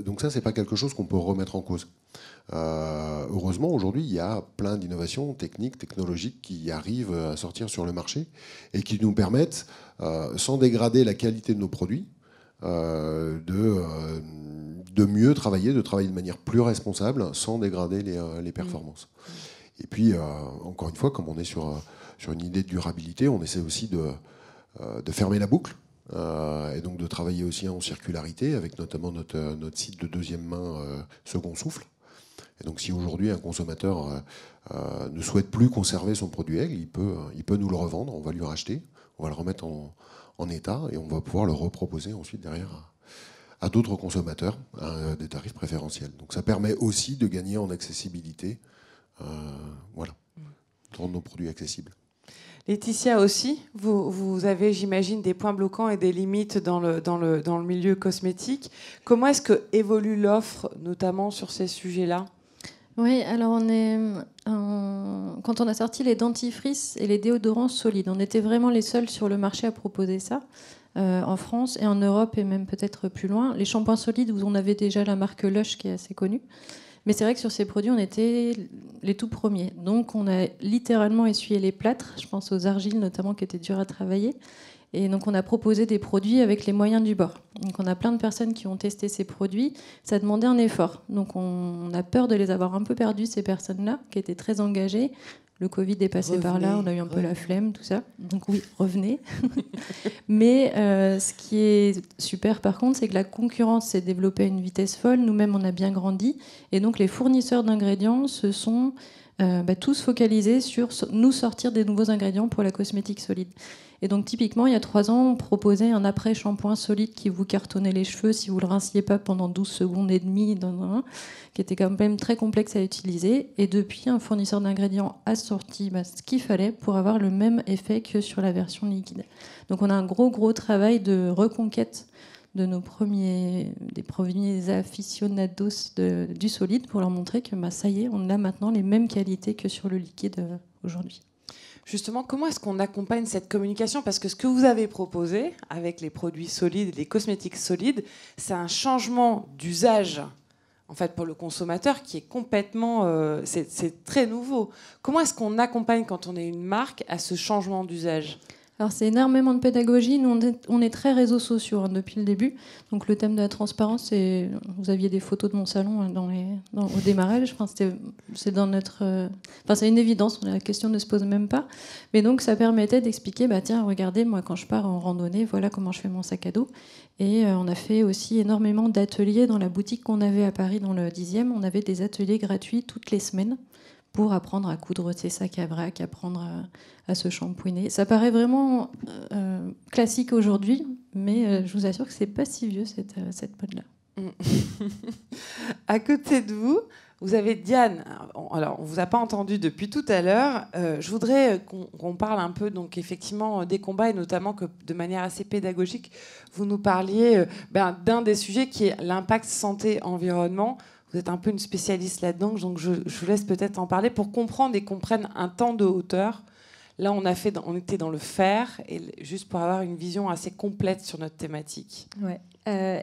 Donc ça, c'est pas quelque chose qu'on peut remettre en cause. Heureusement, aujourd'hui, il y a plein d'innovations techniques, technologiques qui arrivent à sortir sur le marché et qui nous permettent, sans dégrader la qualité de nos produits, de mieux travailler, de travailler de manière plus responsable, sans dégrader les performances. Et puis, encore une fois, comme on est sur une idée de durabilité, on essaie aussi de fermer la boucle. Et donc de travailler aussi en circularité avec notamment notre site de deuxième main Second Souffle. Et donc si aujourd'hui un consommateur ne souhaite plus conserver son produit Aigle, il peut nous le revendre, on va lui racheter, on va le remettre en état et on va pouvoir le reproposer ensuite derrière à d'autres consommateurs à des tarifs préférentiels. Donc ça permet aussi de gagner en accessibilité, voilà, de rendre nos produits accessibles. Laetitia aussi, vous avez, j'imagine, des points bloquants et des limites dans le milieu cosmétique. Comment est-ce que évolue l'offre, notamment sur ces sujets-là? Oui, alors quand on a sorti les dentifrices et les déodorants solides, on était vraiment les seuls sur le marché à proposer ça, en France et en Europe et même peut-être plus loin. Les shampoings solides, où on avait déjà la marque Lush qui est assez connue. Mais c'est vrai que sur ces produits, on était les tout premiers. Donc, on a littéralement essuyé les plâtres. Je pense aux argiles, notamment, qui étaient durs à travailler. Et donc, on a proposé des produits avec les moyens du bord. Donc, on a plein de personnes qui ont testé ces produits. Ça demandait un effort. Donc, on a peur de les avoir un peu perdus, ces personnes-là, qui étaient très engagées. Le Covid est passé par là, on a eu un peu la flemme, tout ça. Donc oui, revenez. Mais ce qui est super par contre, c'est que la concurrence s'est développée à une vitesse folle. Nous-mêmes, on a bien grandi. Et donc les fournisseurs d'ingrédients se sont tous focalisés sur nous sortir des nouveaux ingrédients pour la cosmétique solide. Et donc typiquement, il y a 3 ans, on proposait un après-shampoing solide qui vous cartonnait les cheveux si vous ne le rinciez pas pendant 12 secondes et demie, qui était quand même très complexe à utiliser. Et depuis, un fournisseur d'ingrédients a sorti ce qu'il fallait pour avoir le même effet que sur la version liquide. Donc on a un gros travail de reconquête de des premiers aficionados du solide pour leur montrer que ça y est, on a maintenant les mêmes qualités que sur le liquide aujourd'hui. Justement, comment est-ce qu'on accompagne cette communication? Parce que ce que vous avez proposé avec les produits solides, les cosmétiques solides, c'est un changement d'usage en fait, pour le consommateur qui est complètement... c'est très nouveau. Comment est-ce qu'on accompagne, quand on est une marque, à ce changement d'usage? Alors c'est énormément de pédagogie. Nous, on est très réseaux sociaux depuis le début. Donc le thème de la transparence, vous aviez des photos de mon salon au démarrage. Enfin, c'est dans notre... c'est une évidence, la question ne se pose même pas. Mais donc ça permettait d'expliquer, tiens, regardez, moi quand je pars en randonnée, voilà comment je fais mon sac à dos. Et on a fait aussi énormément d'ateliers dans la boutique qu'on avait à Paris, dans le 10e. On avait des ateliers gratuits toutes les semaines pour apprendre à coudre ses sacs à vrac, apprendre à se shampouiner. Ça paraît vraiment classique aujourd'hui, mais je vous assure que c'est pas si vieux cette mode-là. À côté de vous, vous avez Diane. Alors, on vous a pas entendu depuis tout à l'heure. Je voudrais qu'on parle un peu, donc effectivement, des combats et notamment que, de manière assez pédagogique, vous nous parliez d'un des sujets qui est l'impact santé-environnement. Vous êtes un peu une spécialiste là-dedans, donc je vous laisse peut-être en parler pour comprendre et qu'on prenne un temps de hauteur. Là, on était dans le faire, et juste pour avoir une vision assez complète sur notre thématique. Ouais.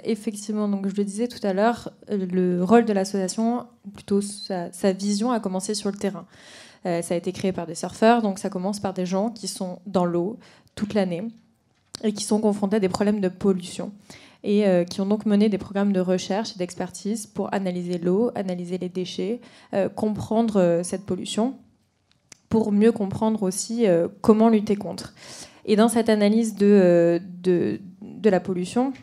Effectivement, donc je le disais tout à l'heure, le rôle de l'association, plutôt sa vision, a commencé sur le terrain. Ça a été créé par des surfeurs, donc ça commence par des gens qui sont dans l'eau toute l'année et qui sont confrontés à des problèmes de pollution. Et qui ont donc mené des programmes de recherche et d'expertise pour analyser l'eau, analyser les déchets, comprendre cette pollution, pour mieux comprendre aussi comment lutter contre. Et dans cette analyse de la pollution,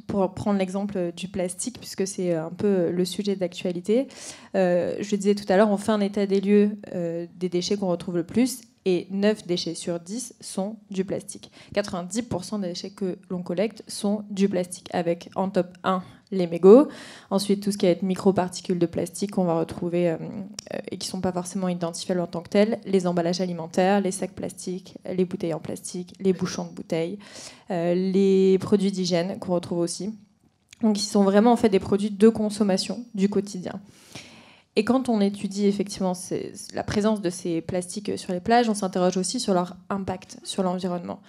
pour prendre l'exemple du plastique, puisque c'est un peu le sujet d'actualité, je le disais tout à l'heure, on fait un état des lieux des déchets qu'on retrouve le plus, et 9 déchets sur 10 sont du plastique. 90% des déchets que l'on collecte sont du plastique, avec en top 1 les mégots, ensuite tout ce qui va être microparticules de plastique qu'on va retrouver et qui ne sont pas forcément identifiables en tant que tels, les emballages alimentaires, les sacs plastiques, les bouteilles en plastique, les bouchons de bouteilles, les produits d'hygiène qu'on retrouve aussi. Donc, ils sont vraiment en fait des produits de consommation du quotidien. Et quand on étudie effectivement la présence de ces plastiques sur les plages, on s'interroge aussi sur leur impact sur l'environnement.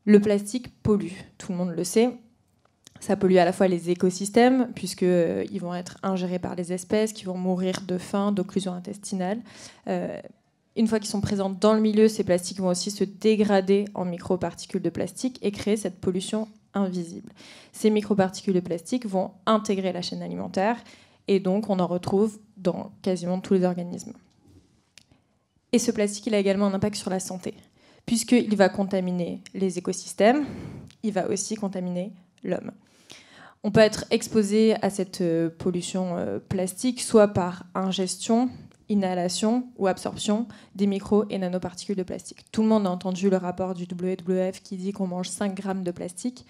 Le plastique pollue, tout le monde le sait. Ça pollue à la fois les écosystèmes, puisqu'ils vont être ingérés par les espèces qui vont mourir de faim, d'occlusion intestinale. Une fois qu'ils sont présents dans le milieu, ces plastiques vont aussi se dégrader en microparticules de plastique et créer cette pollution invisible. Ces microparticules de plastique vont intégrer la chaîne alimentaire et donc on en retrouve dans quasiment tous les organismes. Et ce plastique, il a également un impact sur la santé, puisqu'il va contaminer les écosystèmes, il va aussi contaminer l'homme. On peut être exposé à cette pollution plastique, soit par ingestion, inhalation ou absorption des micro- et nanoparticules de plastique. Tout le monde a entendu le rapport du WWF qui dit qu'on mange 5 grammes de plastique.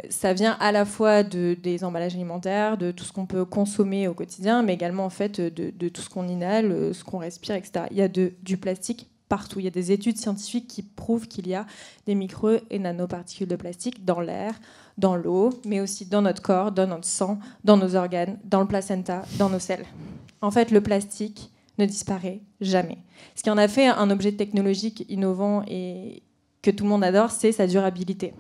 Ça vient à la fois des emballages alimentaires, de tout ce qu'on peut consommer au quotidien, mais également en fait, de tout ce qu'on inhale, ce qu'on respire, etc. Il y a du plastique partout. Il y a des études scientifiques qui prouvent qu'il y a des micro- et nanoparticules de plastique dans l'air, dans l'eau, mais aussi dans notre corps, dans notre sang, dans nos organes, dans le placenta, dans nos selles. En fait, le plastique ne disparaît jamais. Ce qui en a fait un objet technologique innovant et que tout le monde adore, c'est sa durabilité.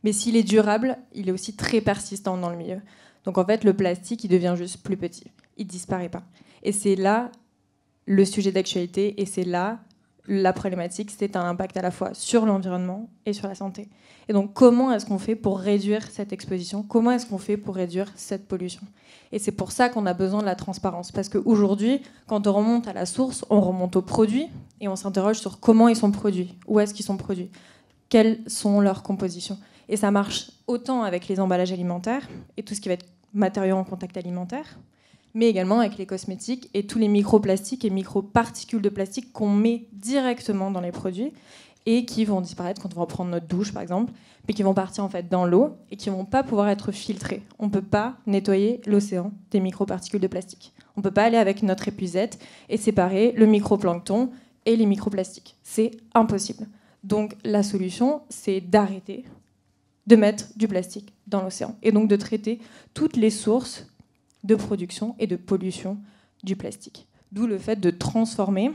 Mais s'il est durable, il est aussi très persistant dans le milieu. Donc en fait, le plastique, il devient juste plus petit. Il ne disparaît pas. Et c'est là le sujet d'actualité, et c'est là la problématique, c'est un impact à la fois sur l'environnement et sur la santé. Et donc comment est-ce qu'on fait pour réduire cette exposition? Comment est-ce qu'on fait pour réduire cette pollution? Et c'est pour ça qu'on a besoin de la transparence. Parce qu'aujourd'hui, quand on remonte à la source, on remonte aux produits, et on s'interroge sur comment ils sont produits, où est-ce qu'ils sont produits, quelles sont leurs compositions. Et ça marche autant avec les emballages alimentaires et tout ce qui va être matériaux en contact alimentaire, mais également avec les cosmétiques et tous les microplastiques et microparticules de plastique qu'on met directement dans les produits et qui vont disparaître quand on va prendre notre douche, par exemple, mais qui vont partir en fait dans l'eau et qui ne vont pas pouvoir être filtrés. On ne peut pas nettoyer l'océan des microparticules de plastique. On ne peut pas aller avec notre épuisette et séparer le microplancton et les microplastiques. C'est impossible. Donc la solution, c'est d'arrêter de mettre du plastique dans l'océan et donc de traiter toutes les sources de production et de pollution du plastique. D'où le fait de transformer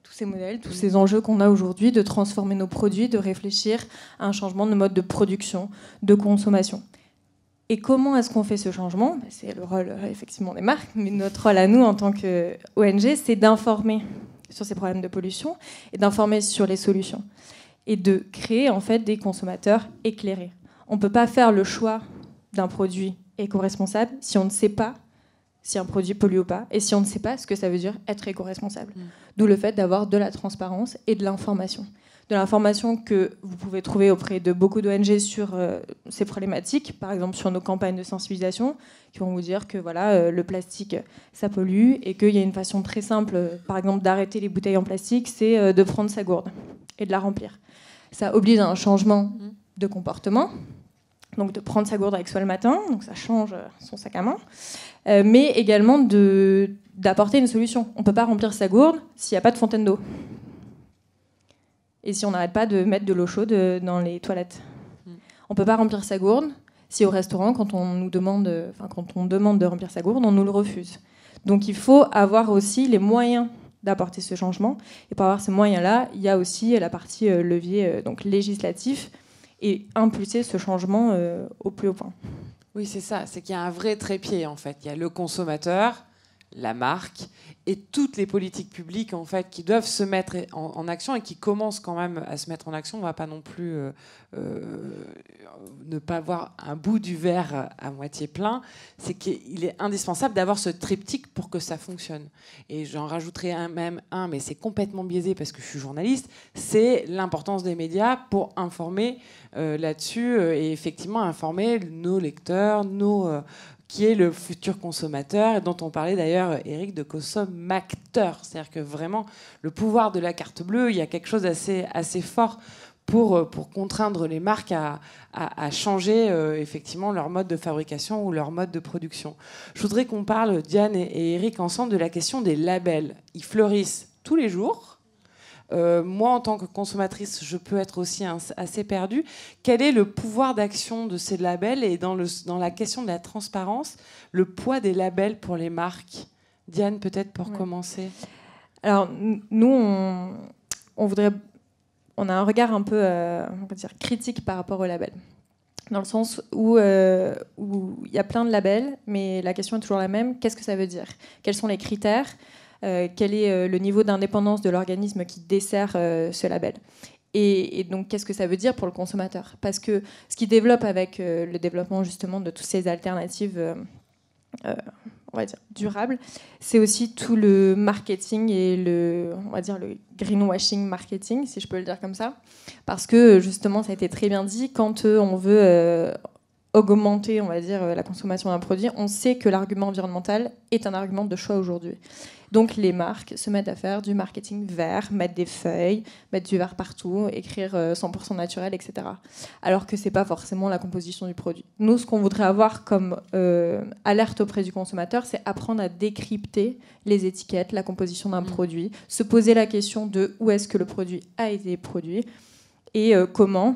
tous ces modèles, tous ces enjeux qu'on a aujourd'hui, de transformer nos produits, de réfléchir à un changement de mode de production, de consommation. Et comment est-ce qu'on fait ce changement? C'est le rôle effectivement des marques, mais notre rôle à nous en tant qu'ONG, c'est d'informer sur ces problèmes de pollution et d'informer sur les solutions. Et de créer en fait des consommateurs éclairés. On ne peut pas faire le choix d'un produit éco-responsable si on ne sait pas si un produit pollue ou pas, et si on ne sait pas ce que ça veut dire être éco-responsable. D'où le fait d'avoir de la transparence et de l'information. De l'information que vous pouvez trouver auprès de beaucoup d'ONG sur ces problématiques, par exemple sur nos campagnes de sensibilisation, qui vont vous dire que voilà, le plastique, ça pollue, et qu'il y a une façon très simple, par exemple, d'arrêter les bouteilles en plastique, c'est de prendre sa gourde et de la remplir. Ça oblige à un changement de comportement, donc de prendre sa gourde avec soi le matin, donc ça change son sac à main, mais également d'apporter une solution. On ne peut pas remplir sa gourde s'il n'y a pas de fontaine d'eau. Et si on n'arrête pas de mettre de l'eau chaude dans les toilettes. On ne peut pas remplir sa gourde si au restaurant, quand on demande de remplir sa gourde, on nous le refuse. Donc il faut avoir aussi les moyens d'apporter ce changement. Et pour avoir ces moyens-là, il y a aussi la partie levier donc législatif et impulser ce changement au plus haut point. Oui, c'est ça. C'est qu'il y a un vrai trépied, en fait. Il y a le consommateur, la marque et toutes les politiques publiques en fait qui doivent se mettre en action et qui commencent quand même à se mettre en action. On ne va pas non plus ne pas voir un bout du verre à moitié plein. C'est qu'il est indispensable d'avoir ce triptyque pour que ça fonctionne. Et j'en rajouterai même un, mais c'est complètement biaisé parce que je suis journaliste, c'est l'importance des médias pour informer là-dessus et effectivement informer nos lecteurs, qui est le futur consommateur, et dont on parlait d'ailleurs, Eric, de consommateur. C'est-à-dire que vraiment, le pouvoir de la carte bleue, il y a quelque chose assez fort pour contraindre les marques à changer effectivement leur mode de fabrication ou leur mode de production. Je voudrais qu'on parle, Diane et Eric, ensemble de la question des labels. Ils fleurissent tous les jours. Moi, en tant que consommatrice, je peux être aussi assez perdue. Quel est le pouvoir d'action de ces labels et dans la question de la transparence, le poids des labels pour les marques? Diane, peut-être pour commencer. Alors, nous, on a un regard un peu on va dire, critique par rapport aux labels. Dans le sens où il y a plein de labels, mais la question est toujours la même. Qu'est-ce que ça veut dire? Quels sont les critères? Quel est le niveau d'indépendance de l'organisme qui dessert ce label. Et donc, qu'est-ce que ça veut dire pour le consommateur? Parce que ce qui développe avec le développement justement de toutes ces alternatives, on va dire, durables, c'est aussi tout le marketing et on va dire, le greenwashing marketing, si je peux le dire comme ça. Parce que justement, ça a été très bien dit, quand on veut augmenter, on va dire, la consommation d'un produit, on sait que l'argument environnemental est un argument de choix aujourd'hui. Donc les marques se mettent à faire du marketing vert, mettre des feuilles, mettre du vert partout, écrire 100% naturel, etc. Alors que ce n'est pas forcément la composition du produit. Nous, ce qu'on voudrait avoir comme alerte auprès du consommateur, c'est apprendre à décrypter les étiquettes, la composition d'un produit, se poser la question de où est-ce que le produit a été produit et comment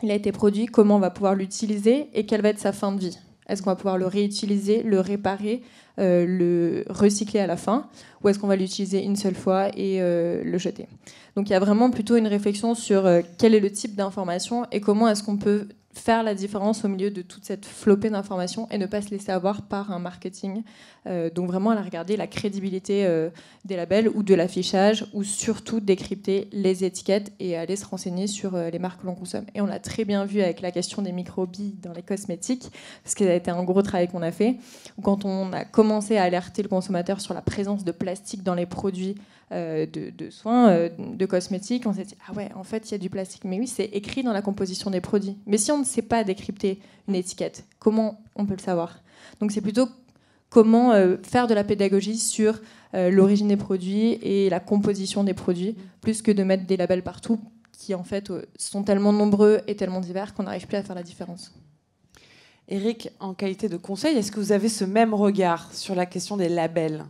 il a été produit, comment on va pouvoir l'utiliser et quelle va être sa fin de vie. Est-ce qu'on va pouvoir le réutiliser, le réparer, le recycler à la fin, ou est-ce qu'on va l'utiliser une seule fois et le jeter? Donc il y a vraiment plutôt une réflexion sur quel est le type d'information et comment est-ce qu'on peut faire la différence au milieu de toute cette flopée d'informations et ne pas se laisser avoir par un marketing. Donc vraiment aller regarder la crédibilité des labels ou de l'affichage, ou surtout décrypter les étiquettes et aller se renseigner sur les marques que l'on consomme. Et on l'a très bien vu avec la question des microbilles dans les cosmétiques, parce que ça a été un gros travail qu'on a fait, quand on a commencé à alerter le consommateur sur la présence de plastique dans les produits de soins, de cosmétiques, on s'est dit, ah ouais, en fait, il y a du plastique. Mais oui, c'est écrit dans la composition des produits. Mais si on ne sait pas décrypter une étiquette, comment on peut le savoir? Donc c'est plutôt comment faire de la pédagogie sur l'origine des produits et la composition des produits, plus que de mettre des labels partout qui, en fait, sont tellement nombreux et tellement divers qu'on n'arrive plus à faire la différence. Eric, en qualité de conseil, est-ce que vous avez ce même regard sur la question des labels?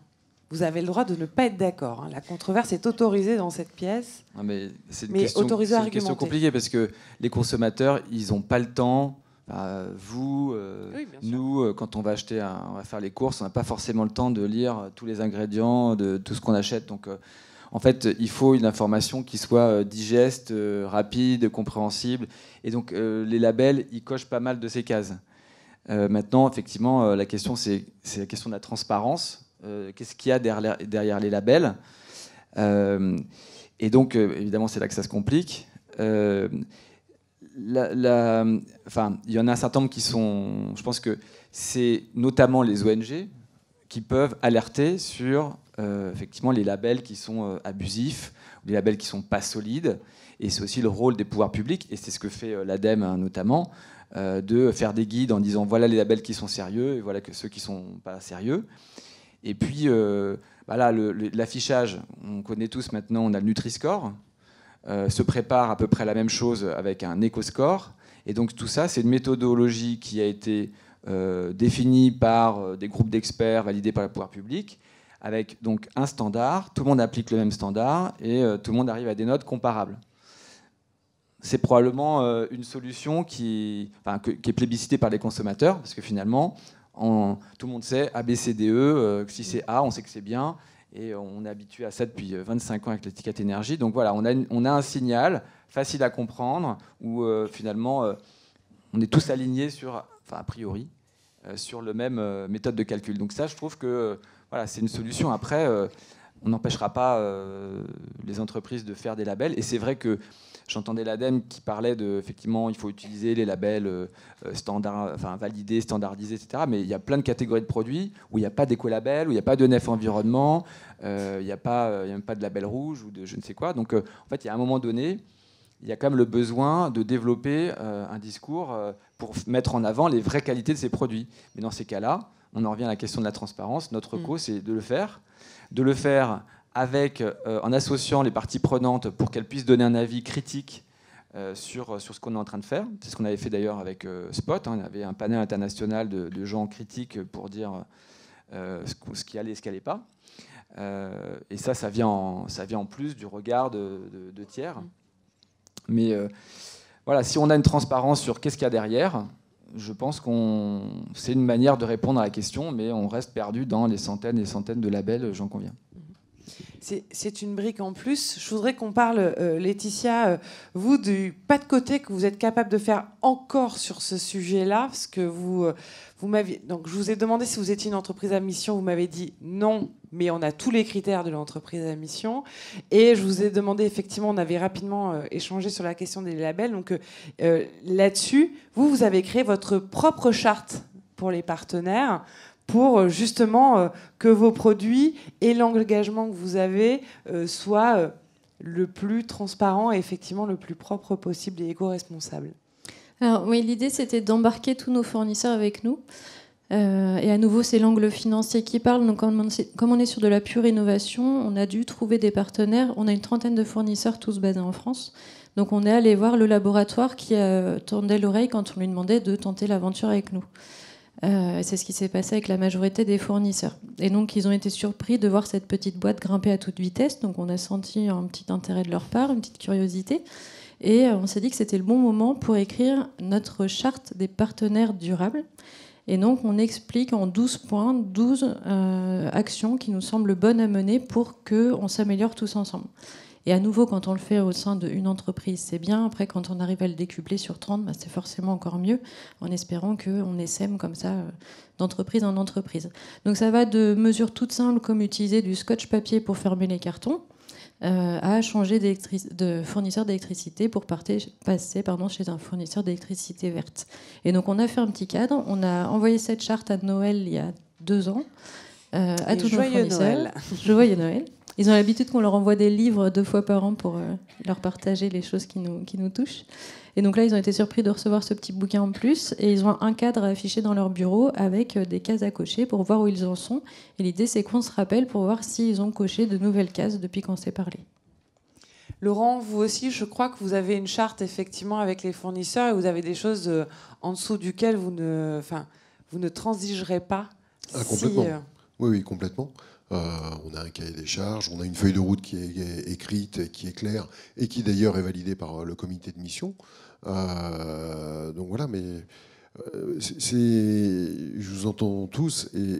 Vous avez le droit de ne pas être d'accord. La controverse est autorisée dans cette pièce. Non, mais c'est une question compliquée parce que les consommateurs, ils n'ont pas le temps. Vous, nous, quand on va on va faire les courses, on n'a pas forcément le temps de lire tous les ingrédients de tout ce qu'on achète. Donc, en fait, il faut une information qui soit digeste, rapide, compréhensible. Et donc, les labels, ils cochent pas mal de ces cases. Maintenant, effectivement, la question, c'est la question de la transparence. Qu'est-ce qu'il y a derrière les labels? Et donc, évidemment, c'est là que ça se complique. Il y en a un certain nombre qui sont... Je pense que c'est notamment les ONG qui peuvent alerter sur effectivement les labels qui sont abusifs, les labels qui ne sont pas solides. Et c'est aussi le rôle des pouvoirs publics, et c'est ce que fait l'ADEME notamment, de faire des guides en disant voilà les labels qui sont sérieux et voilà ceux qui ne sont pas sérieux. Et puis, l'affichage, on connaît tous maintenant, on a le Nutri-Score, se prépare à peu près la même chose avec un Eco-Score. Et donc tout ça, c'est une méthodologie qui a été définie par des groupes d'experts validés par le pouvoir public, avec donc un standard, tout le monde applique le même standard et tout le monde arrive à des notes comparables. C'est probablement une solution qui est plébiscitée par les consommateurs, parce que finalement, tout le monde sait A, B, C, D, E, si c'est A, on sait que c'est bien, et on est habitué à ça depuis 25 ans avec l'étiquette énergie. Donc voilà, on a un signal facile à comprendre, où finalement, on est tous alignés sur, a priori, sur le même méthode de calcul. Donc ça, je trouve que voilà, c'est une solution. Après, on n'empêchera pas les entreprises de faire des labels. Et c'est vrai que j'entendais l'ADEME qui parlait effectivement, il faut utiliser les labels standards, enfin validés, standardisés, etc. Mais il y a plein de catégories de produits où il n'y a pas d'écolabel, où il n'y a pas d'ENF environnement, il n'y a même pas de label rouge ou de je ne sais quoi. Donc, en fait, il y a un moment donné, il y a quand même le besoin de développer un discours pour mettre en avant les vraies qualités de ces produits. Mais dans ces cas-là, on en revient à la question de la transparence. Notre cause, c'est de le faire avec, en associant les parties prenantes pour qu'elles puissent donner un avis critique sur ce qu'on est en train de faire. C'est ce qu'on avait fait d'ailleurs avec Spot. On avait un panel international de gens critiques pour dire ce qui allait et ce qui n'allait pas. Et ça vient en plus du regard de tiers. Mais voilà, si on a une transparence sur qu'est-ce qu'il y a derrière, je pense que c'est une manière de répondre à la question, mais on reste perdu dans les centaines et centaines de labels, j'en conviens. C'est une brique en plus. Je voudrais qu'on parle, Laetitia, vous, du pas de côté que vous êtes capable de faire encore sur ce sujet-là, parce que vous m'aviez. Donc, je vous ai demandé si vous étiez une entreprise à mission. Vous m'avez dit non, mais on a tous les critères de l'entreprise à mission. Et je vous ai demandé, effectivement, on avait rapidement échangé sur la question des labels. Donc, là-dessus, vous avez créé votre propre charte pour les partenaires, pour justement que vos produits et l'engagement que vous avez soient le plus transparent et effectivement le plus propre possible et éco-responsable. Alors oui, l'idée c'était d'embarquer tous nos fournisseurs avec nous. Et à nouveau, c'est l'angle financier qui parle. Donc, comme on est sur de la pure innovation, on a dû trouver des partenaires. On a une trentaine de fournisseurs, tous basés en France. Donc, on est allé voir le laboratoire qui tendait l'oreille quand on lui demandait de tenter l'aventure avec nous. C'est ce qui s'est passé avec la majorité des fournisseurs. Et donc, ils ont été surpris de voir cette petite boîte grimper à toute vitesse. Donc, on a senti un petit intérêt de leur part, une petite curiosité. Et on s'est dit que c'était le bon moment pour écrire notre charte des partenaires durables. Et donc, on explique en 12 points, 12 actions qui nous semblent bonnes à mener pour qu'on s'améliore tous ensemble. Et à nouveau, quand on le fait au sein d'une entreprise, c'est bien. Après, quand on arrive à le décupler sur 30, c'est forcément encore mieux, en espérant qu'on essaime comme ça d'entreprise en entreprise. Donc ça va de mesures toutes simples comme utiliser du scotch papier pour fermer les cartons, à changer de fournisseur d'électricité pour passer chez un fournisseur d'électricité verte. Et donc on a fait un petit cadre, on a envoyé cette charte à Noël il y a 2 ans, à tous nos fournisseurs. Noël. Joyeux Noël. Ils ont l'habitude qu'on leur envoie des livres 2 fois par an pour leur partager les choses qui nous touchent. Et donc là, ils ont été surpris de recevoir ce petit bouquin en plus. Et ils ont un cadre affiché dans leur bureau avec des cases à cocher pour voir où ils en sont. Et l'idée, c'est qu'on se rappelle pour voir s'ils ont coché de nouvelles cases depuis qu'on s'est parlé. Laurent, vous aussi, je crois que vous avez une charte effectivement avec les fournisseurs et vous avez des choses en dessous duquel vous ne transigerez pas. Complètement. Oui, complètement. On a un cahier des charges, on a une feuille de route qui est écrite, qui est claire et qui d'ailleurs est validée par le comité de mission. Donc voilà, mais je vous entends tous et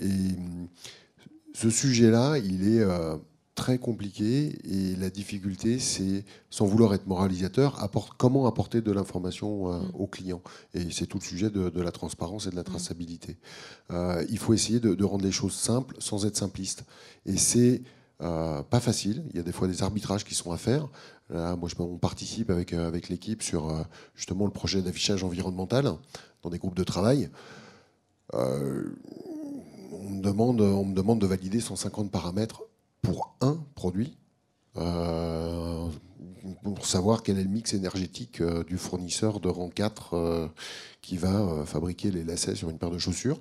ce sujet-là, il est très compliqué et la difficulté, c'est, sans vouloir être moralisateur, comment apporter de l'information aux clients. Et c'est tout le sujet de la transparence et de la traçabilité. Il faut essayer de rendre les choses simples sans être simpliste. Et c'est pas facile. Il y a des fois des arbitrages qui sont à faire. Là, on participe avec l'équipe sur justement le projet d'affichage environnemental dans des groupes de travail. On me demande de valider 150 paramètres pour un produit, pour savoir quel est le mix énergétique du fournisseur de rang 4 qui va fabriquer les lacets sur une paire de chaussures.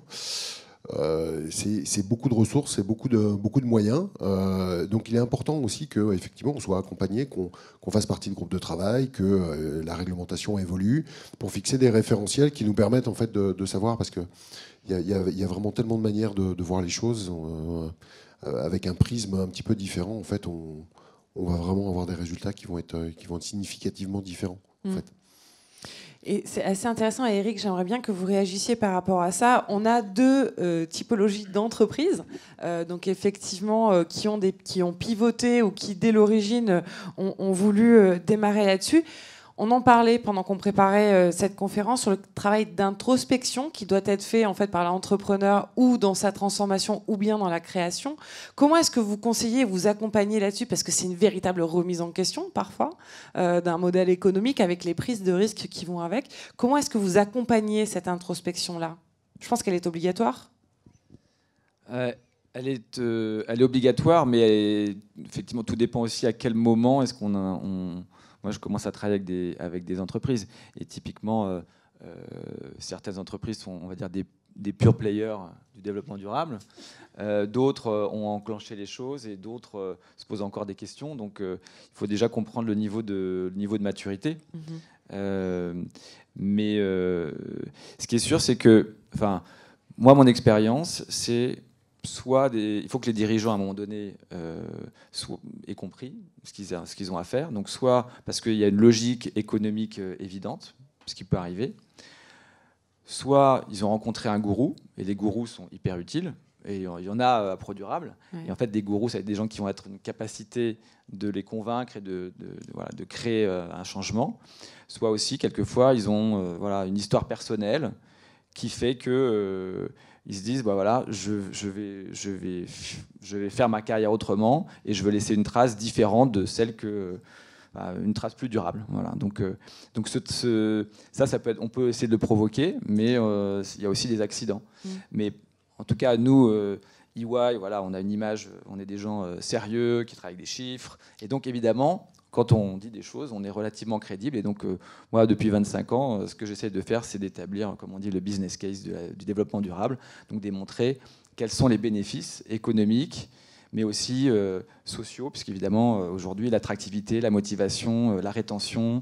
C'est beaucoup de ressources, c'est beaucoup de moyens. Donc il est important aussi qu'effectivement on soit accompagné, qu'on fasse partie de groupes de travail, que la réglementation évolue pour fixer des référentiels qui nous permettent en fait de savoir, parce qu'il y a vraiment tellement de manières de voir les choses. Avec un prisme un petit peu différent, en fait, on va vraiment avoir des résultats qui vont être significativement différents. En fait. Et c'est assez intéressant, et Eric, j'aimerais bien que vous réagissiez par rapport à ça. On a 2 typologies d'entreprises, donc effectivement, qui ont pivoté ou qui, dès l'origine, ont voulu démarrer là-dessus. On en parlait pendant qu'on préparait cette conférence sur le travail d'introspection qui doit être fait en fait par l'entrepreneur ou dans sa transformation ou bien dans la création. Comment est-ce que vous conseillez, vous accompagnez là-dessus, parce que c'est une véritable remise en question parfois d'un modèle économique avec les prises de risques qui vont avec. Comment est-ce que vous accompagnez cette introspection-là? Je pense qu'elle est obligatoire. Elle est obligatoire, mais effectivement, tout dépend aussi à quel moment est-ce moi, je commence à travailler avec des entreprises. Et typiquement, certaines entreprises sont, on va dire, des pure players du développement durable. D'autres ont enclenché les choses et d'autres se posent encore des questions. Donc, il faut déjà comprendre le niveau de maturité. Mais ce qui est sûr, c'est que, moi, mon expérience, c'est il faut que les dirigeants, à un moment donné, aient compris ce qu'ils ont à faire. Donc, soit parce qu'il y a une logique économique évidente, ce qui peut arriver, soit ils ont rencontré un gourou, et les gourous sont hyper utiles, et il y en a à ProDurable. Ouais. Et en fait, des gourous, ça va être des gens qui vont être une capacité de les convaincre et de créer un changement. Soit aussi, quelquefois, ils ont une histoire personnelle qui fait que ils se disent je vais faire ma carrière autrement et je veux laisser une trace différente de celle une trace plus durable. Voilà. Donc ça peut être, on peut essayer de le provoquer, mais il y a aussi des accidents. Mais en tout cas, nous, EY, on a une image, on est des gens sérieux qui travaillent avec des chiffres, et donc évidemment, quand on dit des choses, on est relativement crédible. Et donc, moi, depuis 25 ans, ce que j'essaie de faire, c'est d'établir, comme on dit, le business case du développement durable. Donc, démontrer quels sont les bénéfices économiques, mais aussi sociaux, puisqu'évidemment, aujourd'hui, l'attractivité, la motivation, la rétention,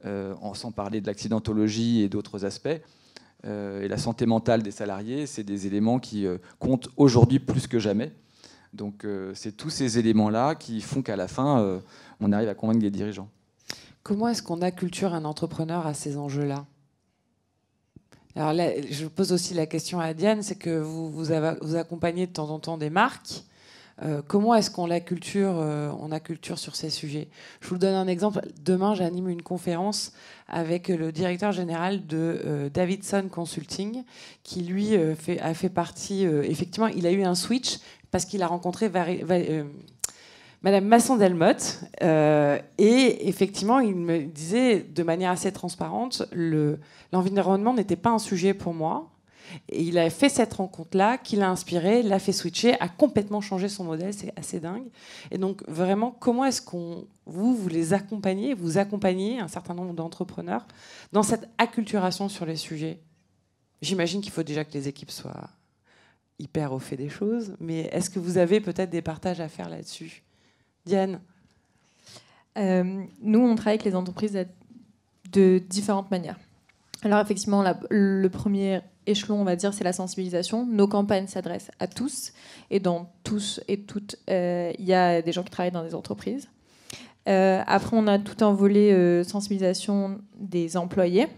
sans parler de l'accidentologie et d'autres aspects, et la santé mentale des salariés, c'est des éléments qui comptent aujourd'hui plus que jamais. Donc, c'est tous ces éléments-là qui font qu'à la fin, on arrive à convaincre des dirigeants. Comment est-ce qu'on acculture un entrepreneur à ces enjeux-là? Alors là, je pose aussi la question à Diane, c'est que vous accompagnez de temps en temps des marques. Comment est-ce qu'on acculture sur ces sujets? Je vous donne un exemple. Demain, j'anime une conférence avec le directeur général de Davidson Consulting, qui lui a fait partie. Effectivement, il a eu un switch parce qu'il a rencontré Madame Masson-Delmotte, et effectivement, il me disait de manière assez transparente, l'environnement n'était pas un sujet pour moi. Et il a fait cette rencontre-là, qui l'a inspiré, l'a fait switcher, a complètement changé son modèle, c'est assez dingue. Et donc, vraiment, comment est-ce vous les accompagnez, vous accompagnez un certain nombre d'entrepreneurs dans cette acculturation sur les sujets? J'imagine qu'il faut déjà que les équipes soient hyper au fait des choses, mais est-ce que vous avez peut-être des partages à faire là-dessus? Diane? Nous, on travaille avec les entreprises de différentes manières. Alors effectivement, le premier échelon, on va dire, c'est la sensibilisation. Nos campagnes s'adressent à tous, et dans tous et toutes, il y a des gens qui travaillent dans des entreprises. Après, on a tout un volet sensibilisation des employés,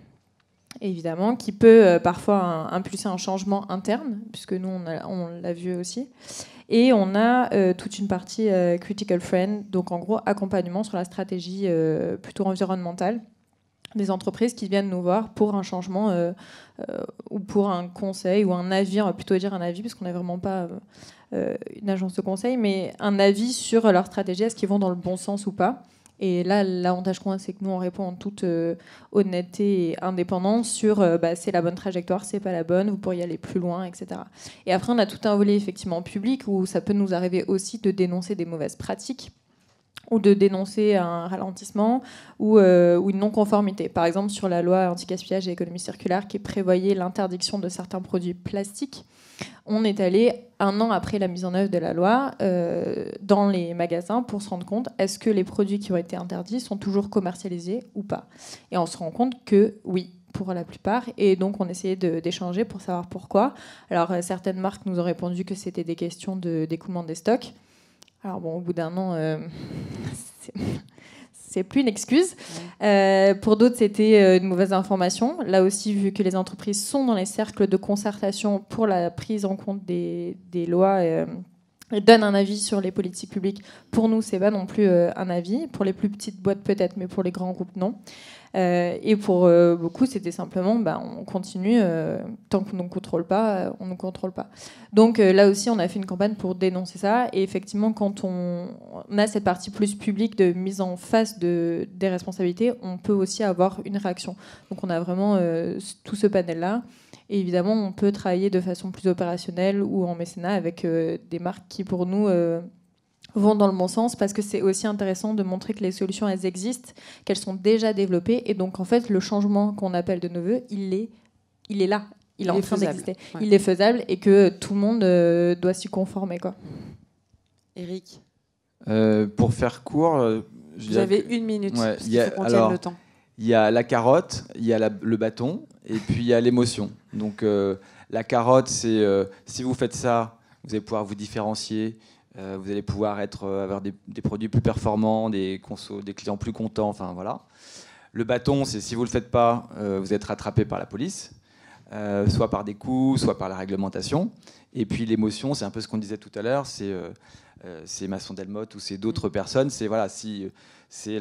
évidemment, qui peut parfois impulser un changement interne, puisque nous, on l'a vu aussi. Et on a toute une partie critical friend, donc en gros, accompagnement sur la stratégie plutôt environnementale des entreprises qui viennent nous voir pour un changement ou pour un conseil ou un avis, on va plutôt dire un avis, parce qu'on n'est vraiment pas une agence de conseil, mais un avis sur leur stratégie, est-ce qu'ils vont dans le bon sens ou pas. Et là, l'avantage qu'on a, c'est que nous, on répond en toute honnêteté et indépendance sur c'est la bonne trajectoire, c'est pas la bonne, vous pourriez aller plus loin, etc. Et après, on a tout un volet effectivement public où ça peut nous arriver aussi de dénoncer des mauvaises pratiques ou de dénoncer un ralentissement ou une non-conformité. Par exemple, sur la loi anti-gaspillage et économie circulaire qui prévoyait l'interdiction de certains produits plastiques, on est allé 1 an après la mise en œuvre de la loi dans les magasins pour se rendre compte, est-ce que les produits qui ont été interdits sont toujours commercialisés ou pas? Et on se rend compte que oui, pour la plupart. Et donc, on essayait d'échanger pour savoir pourquoi. Alors, certaines marques nous ont répondu que c'était des questions d'écoulement des stocks. Alors bon, au bout d'1 an, c'est plus une excuse. Pour d'autres, c'était une mauvaise information. Là aussi, vu que les entreprises sont dans les cercles de concertation pour la prise en compte des lois donne un avis sur les politiques publiques. Pour nous, c'est pas non plus un avis. Pour les plus petites boîtes, peut-être, mais pour les grands groupes, non. Et pour beaucoup, c'était simplement, on continue, tant qu'on ne contrôle pas, on ne contrôle pas. Donc là aussi, on a fait une campagne pour dénoncer ça. Et effectivement, quand on a cette partie plus publique de mise en face des responsabilités, on peut aussi avoir une réaction. Donc on a vraiment tout ce panel-là. Et évidemment, on peut travailler de façon plus opérationnelle ou en mécénat avec des marques qui, pour nous, vont dans le bon sens, parce que c'est aussi intéressant de montrer que les solutions, elles existent, qu'elles sont déjà développées. Et donc, en fait, le changement qu'on appelle de nos voeux, il est là. Il est en train d'exister. Ouais. Il est faisable et que tout le monde doit s'y conformer, quoi. Eric, pour faire court... vous avez 1 minute, parce qu'il faut qu'on tienne le temps. Il y a la carotte, il y a le bâton, et puis il y a l'émotion. Donc la carotte, c'est si vous faites ça, vous allez pouvoir vous différencier, vous allez pouvoir avoir des produits plus performants, des clients plus contents, enfin voilà. Le bâton, c'est si vous ne le faites pas, vous êtes rattrapé par la police, soit par des coups, soit par la réglementation. Et puis l'émotion, c'est un peu ce qu'on disait tout à l'heure, c'est Masson Delmotte ou c'est d'autres personnes, c'est voilà, si c'est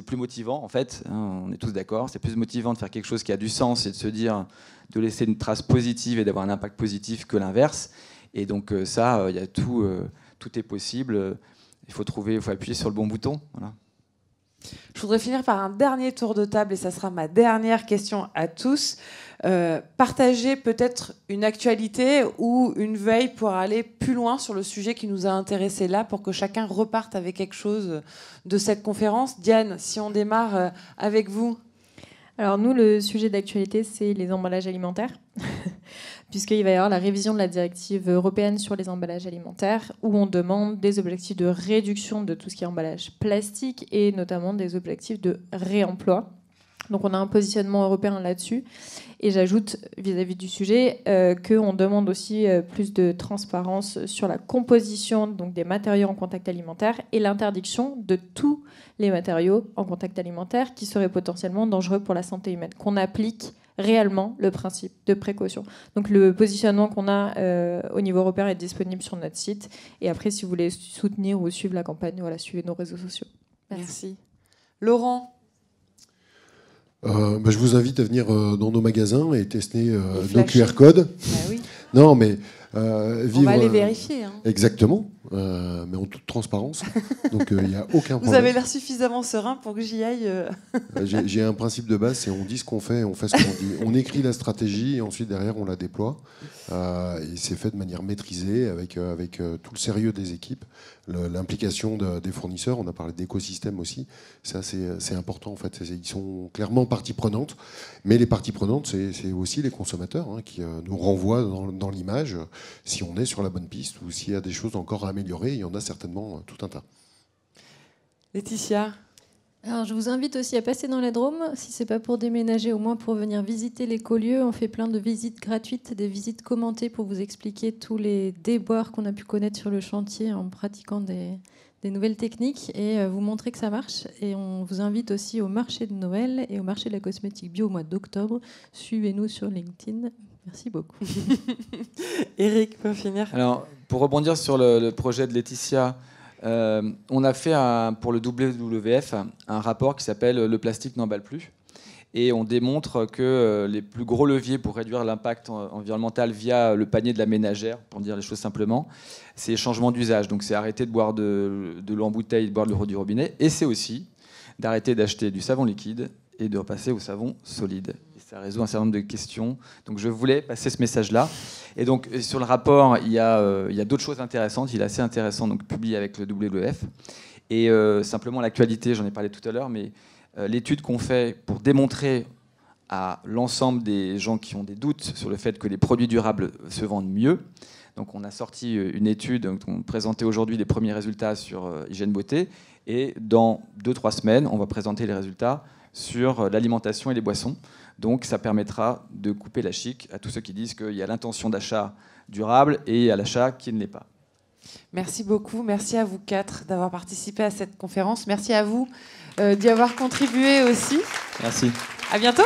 plus motivant en fait, hein, on est tous d'accord, c'est plus motivant de faire quelque chose qui a du sens et de se dire, de laisser une trace positive et d'avoir un impact positif que l'inverse. Et donc ça, il y a tout est possible, il faut appuyer sur le bon bouton. Voilà. Je voudrais finir par un dernier tour de table, et ça sera ma dernière question à tous. Partager peut-être une actualité ou une veille pour aller plus loin sur le sujet qui nous a intéressés là, pour que chacun reparte avec quelque chose de cette conférence. Diane, si on démarre avec vous. Alors nous, le sujet d'actualité, c'est les emballages alimentaires, puisqu'il va y avoir la révision de la directive européenne sur les emballages alimentaires, où on demande des objectifs de réduction de tout ce qui est emballage plastique, et notamment des objectifs de réemploi. Donc on a un positionnement européen là-dessus. Et j'ajoute, vis-à-vis du sujet, qu'on demande aussi plus de transparence sur la composition, donc, des matériaux en contact alimentaire, et l'interdiction de tous les matériaux en contact alimentaire qui seraient potentiellement dangereux pour la santé humaine, qu'on applique réellement le principe de précaution. Donc le positionnement qu'on a au niveau européen est disponible sur notre site. Et après, si vous voulez soutenir ou suivre la campagne, voilà, suivez nos réseaux sociaux. Merci. Laurent? Je vous invite à venir dans nos magasins et tester nos QR codes. Oui. Non, mais on va aller vérifier. Hein. Exactement, mais en toute transparence. Donc il n'y a aucun problème. Vous avez l'air suffisamment serein pour que j'y aille. J'ai un principe de base, c'est on dit ce qu'on fait, on fait ce qu'on dit. On écrit la stratégie et ensuite derrière on la déploie. Et c'est fait de manière maîtrisée avec tout le sérieux des équipes, l'implication des fournisseurs. On a parlé d'écosystème aussi. Ça c'est important en fait. Ils sont clairement partie prenante, mais les parties prenantes c'est aussi les consommateurs qui nous renvoient dans l'image si on est sur la bonne piste ou s'il y a des choses encore à améliorer. Il y en a certainement tout un tas. Laetitia? Alors, je vous invite aussi à passer dans la Drôme, si ce n'est pas pour déménager, au moins pour venir visiter l'écolieu. On fait plein de visites gratuites, des visites commentées pour vous expliquer tous les déboires qu'on a pu connaître sur le chantier en pratiquant des nouvelles techniques et vous montrer que ça marche. Et on vous invite aussi au marché de Noël et au marché de la cosmétique bio au mois d'octobre. Suivez-nous sur LinkedIn. Merci beaucoup. Eric, pour finir. Alors, pour rebondir sur le projet de Laetitia, on a fait pour le WWF un rapport qui s'appelle « Le plastique n'emballe plus ». Et on démontre que les plus gros leviers pour réduire l'impact environnemental via le panier de la ménagère, pour dire les choses simplement, c'est le changement d'usage. Donc c'est arrêter de boire de l'eau en bouteille, de boire de l'eau du robinet. Et c'est aussi d'arrêter d'acheter du savon liquide et de repasser au savon solide. Et ça résout un certain nombre de questions. Donc je voulais passer ce message-là. Et donc sur le rapport, il y a d'autres choses intéressantes. Il est assez intéressant, donc publié avec le WWF. Et simplement l'actualité, j'en ai parlé tout à l'heure, mais l'étude qu'on fait pour démontrer à l'ensemble des gens qui ont des doutes sur le fait que les produits durables se vendent mieux. Donc on a sorti une étude, on présentait aujourd'hui les premiers résultats sur Hygiène Beauté, et dans 2-3 semaines, on va présenter les résultats sur l'alimentation et les boissons. Donc ça permettra de couper la chic à tous ceux qui disent qu'il y a l'intention d'achat durable et à l'achat qui ne l'est pas. Merci beaucoup. Merci à vous 4 d'avoir participé à cette conférence. Merci à vous d'y avoir contribué aussi. Merci. À bientôt.